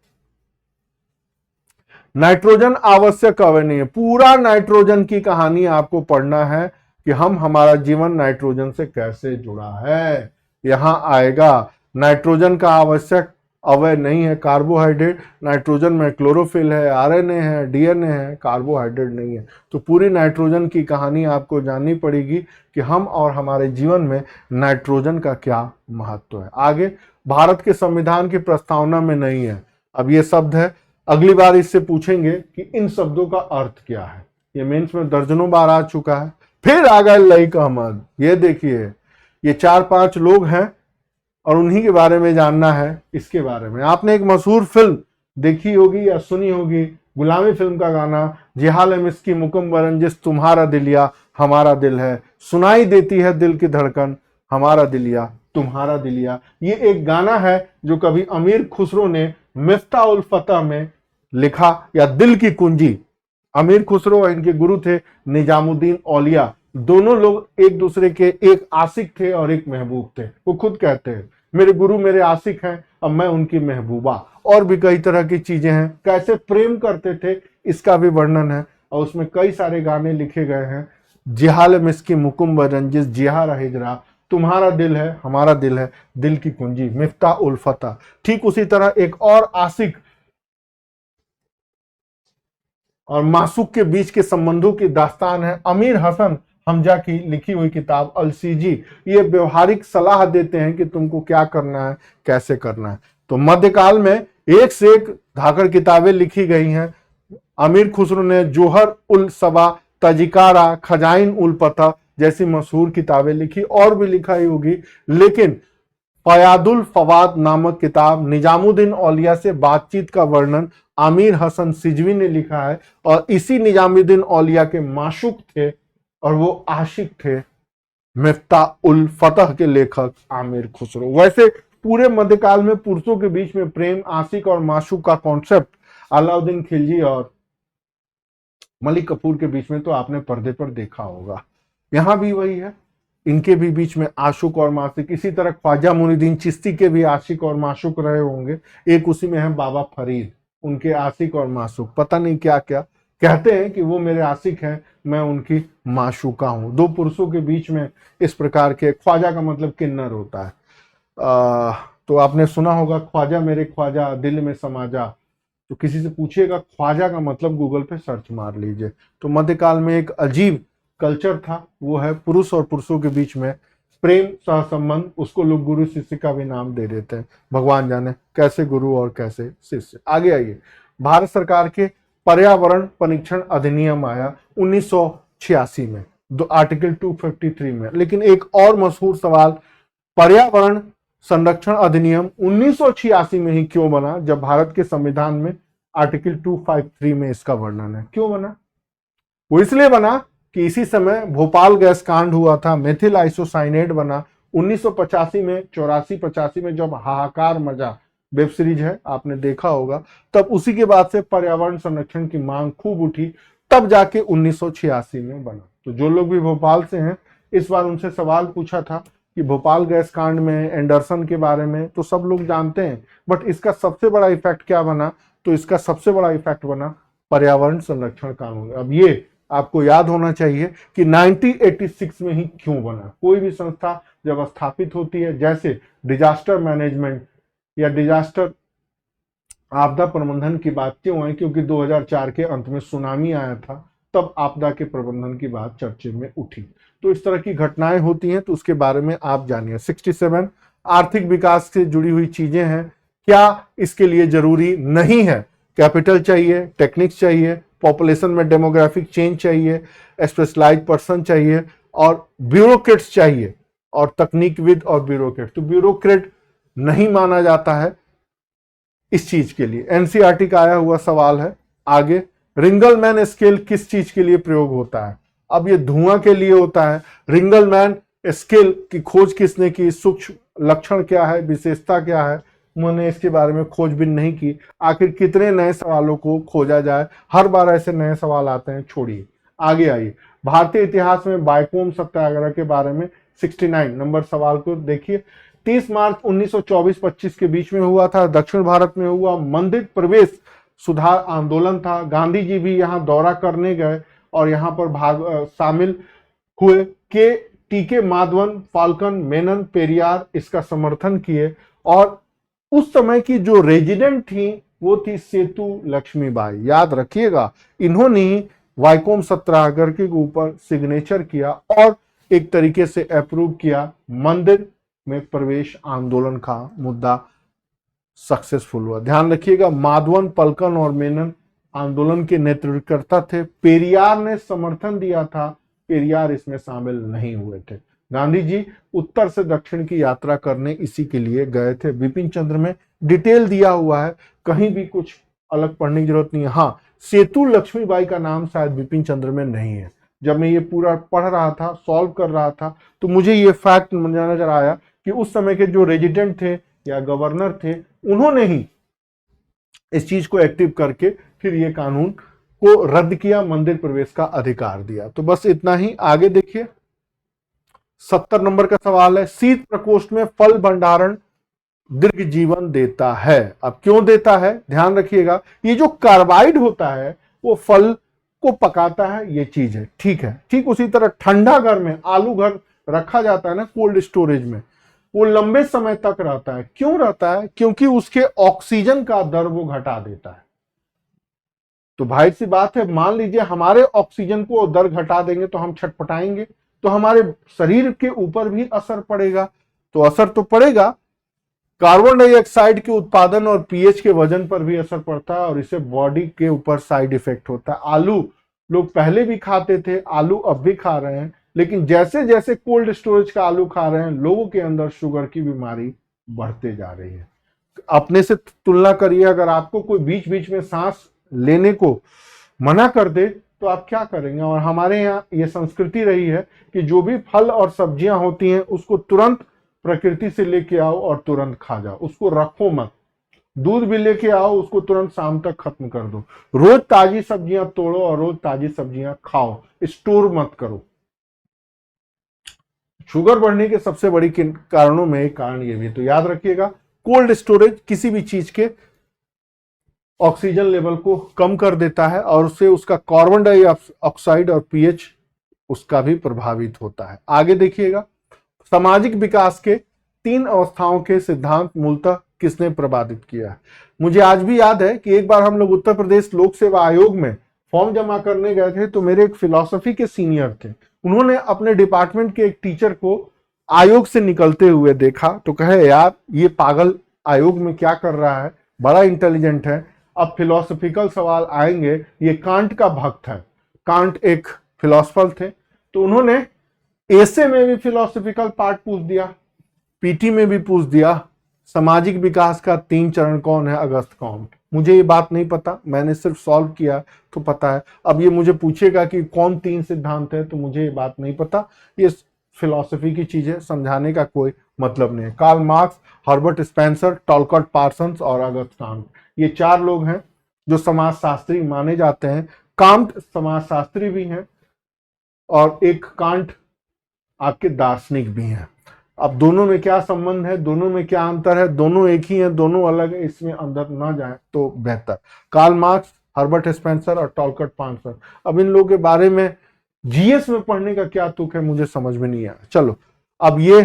नाइट्रोजन आवश्यक अवयव नहीं है, पूरा नाइट्रोजन की कहानी आपको पढ़ना है कि हमारा जीवन नाइट्रोजन से कैसे जुड़ा है। यहां आएगा नाइट्रोजन का आवश्यक अवयव नहीं है कार्बोहाइड्रेट, नाइट्रोजन में क्लोरोफिल है, आरएनए है, डीएनए है, कार्बोहाइड्रेट नहीं है। तो पूरी नाइट्रोजन की कहानी आपको जाननी पड़ेगी कि हम और हमारे जीवन में नाइट्रोजन का क्या महत्व है। आगे भारत के संविधान की प्रस्तावना में नहीं है। अब ये शब्द है, अगली बार इससे पूछेंगे कि इन शब्दों का अर्थ क्या है। ये मेंस में दर्जनों बार आ चुका है। फिर आ गए लईक अहमद, ये देखिए, ये 4-5 लोग हैं और उन्हीं के बारे में जानना है। इसके बारे में आपने एक मशहूर फिल्म देखी होगी या सुनी होगी, गुलामी फिल्म का गाना, जिहाल मिस्की मुकुम बरंजिश तुम्हारा दिलिया हमारा दिल है, सुनाई देती है दिल की धड़कन हमारा दिलिया तुम्हारा दिलिया। ये एक गाना है जो कभी अमीर खुसरो ने मिफ्ता उल फतह में लिखा, या दिल की कुंजी। अमीर खुसरो और इनके गुरु थे निजामुद्दीन औलिया। दोनों लोग एक दूसरे के एक आशिक थे और एक महबूब थे। वो खुद कहते हैं मेरे गुरु मेरे आशिक हैं, अब मैं उनकी महबूबा। और भी कई तरह की चीजें हैं, कैसे प्रेम करते थे इसका भी वर्णन है और उसमें कई सारे गाने लिखे गए हैं। जिहाल मिस्की मुकुम रंजिश जिहारा हिजरा, तुम्हारा दिल है हमारा दिल है, दिल की कुंजी, मिफ्ता उल फतह। ठीक उसी तरह एक और आशिक और मासूक के बीच के संबंधों की दास्तान है अमीर हसन हमजा की लिखी हुई किताब अलसीजी। ये व्यवहारिक सलाह देते हैं कि तुमको क्या करना है, कैसे करना है। तो मध्यकाल में एक से एक धाकड़ किताबें लिखी गई हैं। अमीर खुसरो ने जोहर उल सबा, तजिकारा, खजाइन उल पता जैसी मशहूर किताबें लिखी, और भी लिखाई होगी। लेकिन फयादुल फवाद नामक किताब निजामुद्दीन औलिया से बातचीत का वर्णन आमिर हसन सिजवी ने लिखा है, और इसी निजामुद्दीन औलिया के माशूक थे और वो आशिक थे मिफ्ता उल फतह के लेखक आमिर खुसरो। वैसे पूरे मध्यकाल में पुरुषों के बीच में प्रेम, आशिक और माशूक का कॉन्सेप्ट अलाउद्दीन खिलजी और मलिक कफूर के बीच में तो आपने पर्दे पर देखा होगा। यहां भी वही है, इनके भी बीच में आशिक और माशिक। इसी तरह ख्वाजा मुइनुद्दीन चिश्ती के भी आशिक और माशूक रहे होंगे। एक उसी में है बाबा फरीद, उनके आशिक और माशूक, पता नहीं क्या क्या कहते हैं कि वो मेरे आशिक हैं, मैं उनकी माशूका हूं। दो पुरुषों के बीच में इस प्रकार के, ख्वाजा का मतलब किन्नर होता है। तो आपने सुना होगा ख्वाजा मेरे ख्वाजा दिल में समा जा। तो किसी से पूछिएगा ख्वाजा का मतलब गूगल पे सर्च मार लीजिए। तो मध्यकाल में एक अजीब कल्चर था, वो है पुरुष और पुरुषों के बीच में प्रेम सहसंबंध। उसको लोग गुरु शिष्य का भी नाम दे देते हैं, भगवान जाने कैसे गुरु और कैसे शिष्य। आगे आइए, भारत सरकार के पर्यावरण परीक्षण अधिनियम आया 1986 में, आर्टिकल 253 में। लेकिन एक और मशहूर सवाल, पर्यावरण संरक्षण अधिनियम 1986 में ही क्यों बना, जब भारत के संविधान में आर्टिकल 253 में इसका वर्णन है? क्यों बना? वो इसलिए बना कि इसी समय भोपाल गैस कांड हुआ था, मेथिल आइसोसाइनेट बना 1985 में, 84-85 में जब हाहाकार मचा, वेब सीरीज है आपने देखा होगा, तब उसी के बाद से पर्यावरण संरक्षण की मांग खूब उठी, तब जाके 1986 में बना। तो जो लोग भी भोपाल से हैं, इस बार उनसे सवाल पूछा था कि भोपाल गैस कांड में एंडरसन के बारे में तो सब लोग जानते हैं, बट इसका सबसे बड़ा इफेक्ट क्या बना? तो इसका सबसे बड़ा इफेक्ट बना पर्यावरण संरक्षण कानून। अब ये आपको याद होना चाहिए कि 1986 में ही क्यों बना। कोई भी संस्था जब स्थापित होती है, जैसे डिजास्टर मैनेजमेंट या डिजास्टर आपदा प्रबंधन की बात क्यों आई? क्योंकि 2004 के अंत में सुनामी आया था, तब आपदा के प्रबंधन की बात चर्चे में उठी। तो इस तरह की घटनाएं होती हैं, तो उसके बारे में आप जानिए। 67 आर्थिक विकास से जुड़ी हुई चीजें हैं, क्या इसके लिए जरूरी नहीं है कैपिटल चाहिए, टेक्निक्स चाहिए, पॉपुलेशन में डेमोग्राफिक चेंज चाहिए, स्पेशलाइज्ड पर्सन चाहिए और ब्यूरोक्रेट्स चाहिए, और तकनीकविद और ब्यूरोक्रेट। तो ब्यूरोक्रेट नहीं माना जाता है इस चीज के लिए। एनसीईआरटी का आया हुआ सवाल है। आगे, रिंगलमैन स्केल किस चीज के लिए प्रयोग होता है? अब ये धुआं के लिए होता है। रिंगलमैन स्केल की खोज किसने की? सूक्ष्म लक्षण क्या है, विशेषता क्या है? उन्होंने इसके बारे में खोजबीन नहीं की। आखिर कितने नए सवालों को खोजा जाए, हर बार ऐसे नए सवाल आते हैं, छोड़िए। आगे आइए, भारतीय इतिहास में बायकोम सत्याग्रह के बारे में 69 नंबर सवाल को देखिए। 30 मार्च 1924-25 के बीच में हुआ था, दक्षिण भारत में हुआ। मंदिर प्रवेश सुधार आंदोलन था। गांधी जी भी यहाँ दौरा करने गए और यहाँ पर शामिल हुए। के टीके माधवन, फाल्कन, मेनन, पेरियार इसका समर्थन किए। और उस समय की जो रेजिडेंट थी वो थी सेतु लक्ष्मीबाई। याद रखिएगा, इन्होंने वाइकोम सत्याग्रह के ऊपर सिग्नेचर किया और एक तरीके से अप्रूव किया मंदिर में प्रवेश आंदोलन का मुद्दा सक्सेसफुल हुआ। ध्यान रखिएगा, माधवन, पलकन और मेनन आंदोलन के नेतृत्वकर्ता थे। पेरियार ने समर्थन दिया था, पेरियार इसमें शामिल नहीं हुए थे। गांधी जी उत्तर से दक्षिण की यात्रा करने इसी के लिए गए थे। बिपिन चंद्र में डिटेल दिया हुआ है, कहीं भी कुछ अलग पढ़ने की जरूरत नहीं है। हाँ, सेतु लक्ष्मीबाई का नाम शायद बिपिन चंद्र में नहीं है। जब मैं ये पूरा पढ़ रहा था, सॉल्व कर रहा था, तो मुझे ये फैक्ट नजर आया कि उस समय के जो रेजिडेंट थे या गवर्नर थे, उन्होंने ही इस चीज को एक्टिव करके फिर ये कानून को रद्द किया, मंदिर प्रवेश का अधिकार दिया। तो बस इतना ही। आगे देखिए, 70 नंबर का सवाल है, शीत प्रकोष्ठ में फल भंडारण दीर्घ जीवन देता है। अब क्यों देता है, ध्यान रखिएगा, ये जो कार्बाइड होता है वो फल को पकाता है, ये चीज है, ठीक है। ठीक उसी तरह ठंडा घर में आलू घर रखा जाता है ना, कोल्ड स्टोरेज में, वो लंबे समय तक रहता है। क्यों रहता है, क्योंकि उसके ऑक्सीजन का दर वो घटा देता है। तो भाई सी बात है, मान लीजिए हमारे ऑक्सीजन को दर घटा देंगे तो हम छटपटाएंगे, तो हमारे शरीर के ऊपर भी असर पड़ेगा। तो असर तो पड़ेगा, कार्बन डाइऑक्साइड के उत्पादन और पीएच के वजन पर भी असर पड़ता है, और इससे बॉडी के ऊपर साइड इफेक्ट होता है। आलू लोग पहले भी खाते थे, आलू अब भी खा रहे हैं, लेकिन जैसे जैसे कोल्ड स्टोरेज का आलू खा रहे हैं, लोगों के अंदर शुगर की बीमारी बढ़ते जा रही है। अपने से तुलना करिए, अगर आपको कोई बीच बीच में सांस लेने को मना कर दे तो आप क्या करेंगे। और हमारे यहाँ ये संस्कृति रही है कि जो भी फल और सब्जियां होती हैं उसको तुरंत प्रकृति से लेके आओ और तुरंत खा जाओ, उसको रखो मत। दूध भी लेके आओ, उसको तुरंत शाम तक खत्म कर दो। रोज ताजी सब्जियां तोड़ो और रोज ताजी सब्जियां खाओ, स्टोर मत करो। शुगर बढ़ने के सबसे बड़ी कारणों में एक कारण ये भी है। तो याद रखिएगा, कोल्ड स्टोरेज किसी भी चीज के ऑक्सीजन लेवल को कम कर देता है, और उससे उसका कार्बन डाइऑक्साइड और पीएच उसका भी प्रभावित होता है। आगे देखिएगा, सामाजिक विकास के 3 अवस्थाओं के सिद्धांत मूलतः किसने प्रभावित किया है। मुझे आज भी याद है कि एक बार हम लोग उत्तर प्रदेश लोक सेवा आयोग में फॉर्म जमा करने गए थे, तो मेरे एक फिलॉसफी के सीनियर थे, उन्होंने अपने डिपार्टमेंट के एक टीचर को आयोग से निकलते हुए देखा, तो कहे यार ये पागल आयोग में क्या कर रहा है, बड़ा इंटेलिजेंट है। अब फिलोसफिकल सवाल आएंगे, ये कांट का भक्त है, कांट एक फिलोसफर थे, तो उन्होंने एसे में भी फिलोसफिकल पार्ट पूछ दिया, पीटी में भी पूछ दिया, सामाजिक विकास का 3 चरण कौन है, अगस्त कॉम्ट। मुझे ये बात नहीं पता, मैंने सिर्फ सॉल्व किया तो पता है। अब ये मुझे पूछेगा कि कौन 3 सिद्धांत है, तो मुझे ये बात नहीं पता। ये फिलॉसफी की चीजें समझाने का कोई मतलब नहीं है। Karl Marx, Herbert Spencer, Talcott Parsons और अगस्त कॉम्ट, ये 4 लोग हैं जो समाजशास्त्री माने जाते हैं। कांट समाजशास्त्री भी हैं और एक कांट आपके दार्शनिक भी हैं। अब दोनों में क्या संबंध है, दोनों में क्या अंतर है, दोनों एक ही हैं, दोनों अलग है, इसमें अंदर ना जाए तो बेहतर। कार्ल मार्क्स, हर्बर्ट स्पेंसर और टॉलकॉट पार्सन, अब इन लोगों के बारे में जीएस में पढ़ने का क्या तुक है, मुझे समझ में नहीं आया। चलो, अब ये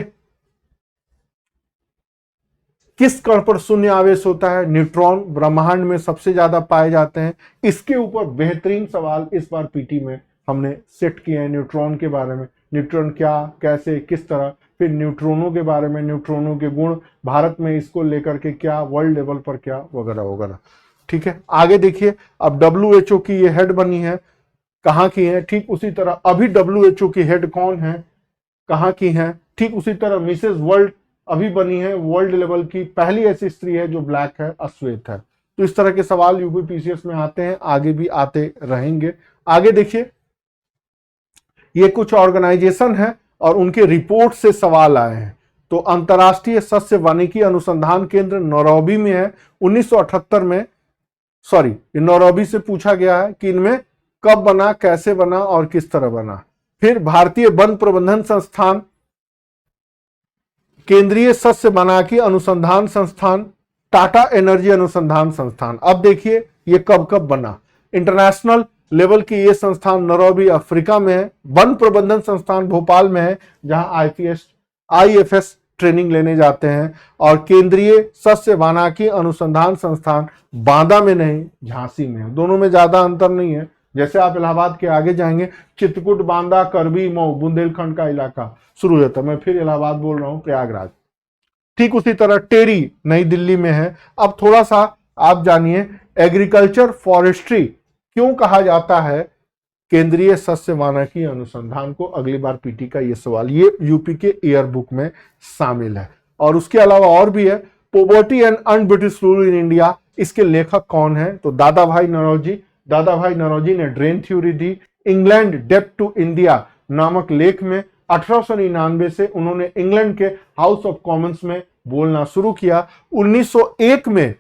किस कण पर शून्य आवेश होता है, न्यूट्रॉन ब्रह्मांड में सबसे ज्यादा पाए जाते हैं। इसके ऊपर बेहतरीन सवाल इस बार पीटी में हमने सेट किए हैं, न्यूट्रॉन के बारे में, न्यूट्रॉन क्या, कैसे, किस तरह, फिर न्यूट्रॉनों के बारे में, न्यूट्रॉनों के गुण, भारत में इसको लेकर के क्या, वर्ल्ड लेवल पर क्या, वगैरह वगैरह। ठीक है, आगे देखिए, अब WHO की ये हेड बनी है, कहाँ की है, ठीक उसी तरह अभी WHO की हेड कौन है, कहाँ की है, ठीक उसी तरह मिसेस वर्ल्ड अभी बनी है, वर्ल्ड लेवल की पहली ऐसी स्त्री है जो ब्लैक है, अश्वेत है। तो इस तरह के सवाल यूपीपीसीएस में आते हैं, आगे भी आते रहेंगे। आगे देखिए, ये कुछ ऑर्गेनाइजेशन है और उनके रिपोर्ट से सवाल आए हैं। तो अंतरराष्ट्रीय सस्य वानिकी अनुसंधान केंद्र नैरोबी में है, 1978 में, सॉरी नैरोबी से पूछा गया है कि इनमें कब बना, कैसे बना और किस तरह बना। फिर भारतीय वन प्रबंधन संस्थान, केंद्रीय सस्य वानिकी अनुसंधान संस्थान, टाटा एनर्जी अनुसंधान संस्थान। अब देखिए ये कब कब बना। इंटरनेशनल लेवल की ये संस्थान नैरोबी अफ्रीका में है, वन प्रबंधन संस्थान भोपाल में है जहां IFS ट्रेनिंग लेने जाते हैं, और केंद्रीय सस्य वानिकी अनुसंधान संस्थान बांदा में नहीं, झांसी में है। दोनों में ज्यादा अंतर नहीं है। जैसे आप इलाहाबाद के आगे जाएंगे, चित्रकूट, बांदा, करबी, मऊ, बुंदेलखंड का इलाका शुरू हो जाता है। मैं फिर इलाहाबाद बोल रहा हूँ, प्रयागराज। ठीक उसी तरह टेरी नई दिल्ली में है। अब थोड़ा सा आप जानिए एग्रीकल्चर फॉरेस्ट्री क्यों कहा जाता है केंद्रीय सस्य वानिकी अनुसंधान को। अगली बार पीटी का ये सवाल, ये यूपी के ईयर बुक में शामिल है। और उसके अलावा और भी है, poverty and un British rule in India, इसके लेखक कौन है? तो दादा भाई नौरोजी। दादा भाई नौरोजी ने ड्रेन थ्योरी दी। इंग्लैंड डेप्ट टू इंडिया नामक लेख में 1899 से उन्होंने इंग्लैंड के हाउस ऑफ कॉमन्स में बोलना शुरू किया। 1901 में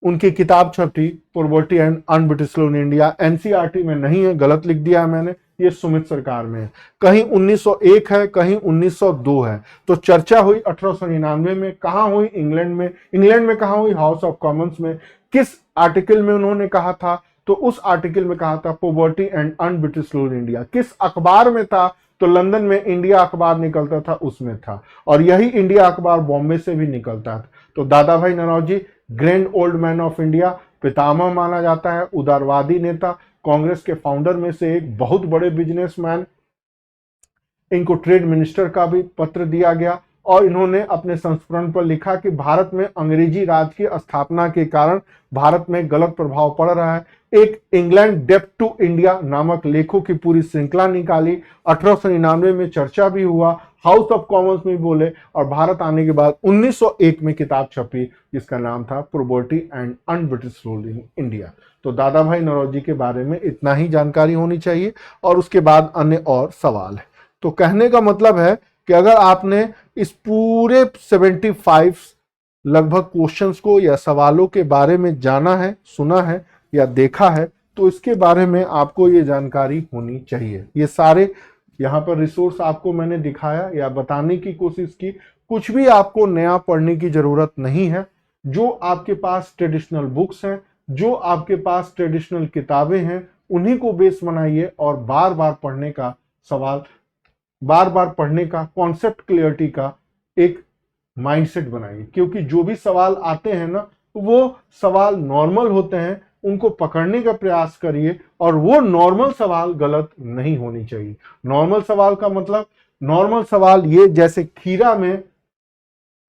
उनकी किताब छपी poverty and un British rule in India. NCERT में नहीं है, गलत लिख दिया है मैंने, ये सुमित सरकार में है। कहीं 1901 है, कहीं 1902 है। तो चर्चा हुई 1899 में, कहां हुई? इंग्लैंड में। इंग्लैंड में कहां हुई? हाउस ऑफ कॉमन्स में। किस आर्टिकल में उन्होंने कहा था? तो उस आर्टिकल में कहा था poverty and un British rule in India. किस अखबार में था? तो लंदन में इंडिया अखबार निकलता था, उसमें था। और यही इंडिया अखबार बॉम्बे से भी निकलता था। तो Dadabhai Naoroji grand old man of India, पितामह माना जाता है, उदारवादी नेता, कांग्रेस के फाउंडर में से एक, बहुत बड़े बिजनेसमैन। इनको ट्रेड मिनिस्टर का भी पत्र दिया गया और इन्होंने अपने संस्मरण पर लिखा कि भारत में अंग्रेजी राज की स्थापना के कारण भारत में गलत प्रभाव पड़ रहा है। एक इंग्लैंड डेप्ट टू इंडिया नामक लेखों की पूरी श्रृंखला निकाली। 1899 में चर्चा भी हुआ, हाउस ऑफ कॉमन्स में बोले, और भारत आने के बाद 1901 में किताब छपी जिसका नाम था poverty and un British rule in India. तो दादा भाई नौरोजी के बारे में इतना ही जानकारी होनी चाहिए और उसके बाद अन्य और सवाल है। तो कहने का मतलब है कि अगर आपने इस पूरे 75 लगभग क्वेश्चंस को या सवालों के बारे में जाना है, सुना है या देखा है, तो इसके बारे में आपको ये जानकारी होनी चाहिए। ये सारे यहाँ पर रिसोर्स आपको मैंने दिखाया या बताने की कोशिश की। कुछ भी आपको नया पढ़ने की जरूरत नहीं है। जो आपके पास ट्रेडिशनल बुक्स हैं, जो आपके पास ट्रेडिशनल किताबें हैं, उन्हीं को बेस बनाइए और बार बार पढ़ने का सवाल, बार बार पढ़ने का, कॉन्सेप्ट क्लियरिटी का एक माइंडसेट बनाइए। क्योंकि जो भी सवाल आते हैं ना, वो सवाल नॉर्मल होते हैं, उनको पकड़ने का प्रयास करिए और वो नॉर्मल सवाल गलत नहीं होनी चाहिए। नॉर्मल सवाल का मतलब, नॉर्मल सवाल ये जैसे खीरा में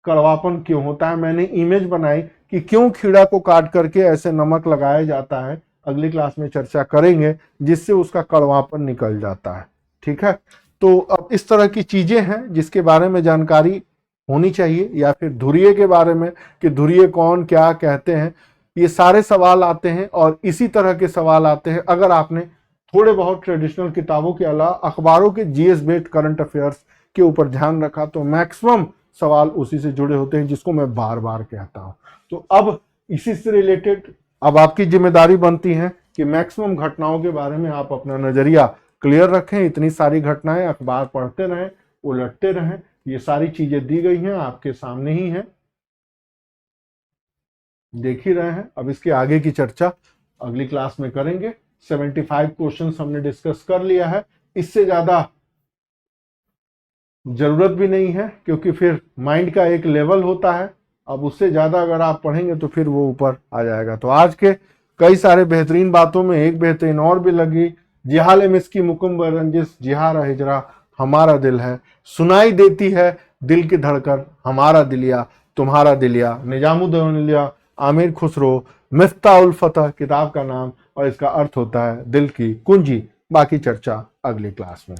कड़वापन क्यों होता है, मैंने इमेज बनाई कि क्यों खीरा को काट करके ऐसे नमक लगाया जाता है, अगली क्लास में चर्चा करेंगे, जिससे उसका कड़वापन निकल जाता है। ठीक है, तो अब इस तरह की चीजें हैं जिसके बारे में जानकारी होनी चाहिए। या फिर धुरिये के बारे में कि धुरिये कौन, क्या कहते हैं, ये सारे सवाल आते हैं और इसी तरह के सवाल आते हैं। अगर आपने थोड़े बहुत ट्रेडिशनल किताबों के अलावा अखबारों के जीएस बेस्ड करंट अफेयर्स के ऊपर ध्यान रखा तो मैक्सिमम सवाल उसी से जुड़े होते हैं, जिसको मैं बार बार कहता हूं। तो अब इसी से रिलेटेड अब आपकी जिम्मेदारी बनती है कि मैक्सिमम घटनाओं के बारे में आप अपना नजरिया क्लियर रखें। इतनी सारी घटनाएं, अखबार पढ़ते रहें, उलटते रहें। ये सारी चीजें दी गई हैं, आपके सामने ही हैं, देख ही रहे हैं। अब इसके आगे की चर्चा अगली क्लास में करेंगे। 75 क्वेश्चंस हमने डिस्कस कर लिया है, इससे ज्यादा जरूरत भी नहीं है क्योंकि फिर माइंड का एक लेवल होता है। अब उससे ज्यादा अगर आप पढ़ेंगे तो फिर वो ऊपर आ जाएगा। तो आज के कई सारे बेहतरीन बातों में एक बेहतरीन और भी लगी। जिहाल मिसकी मुकुम रंजिश जिहारा हिजरा हमारा दिल है, सुनाई देती है दिल की धड़कन हमारा दिलिया तुम्हारा दिलिया। निजामुद्दौला आमिर खुसरो, मिफ्ता उल फतह किताब का नाम और इसका अर्थ होता है दिल की कुंजी। बाकी चर्चा अगली क्लास में।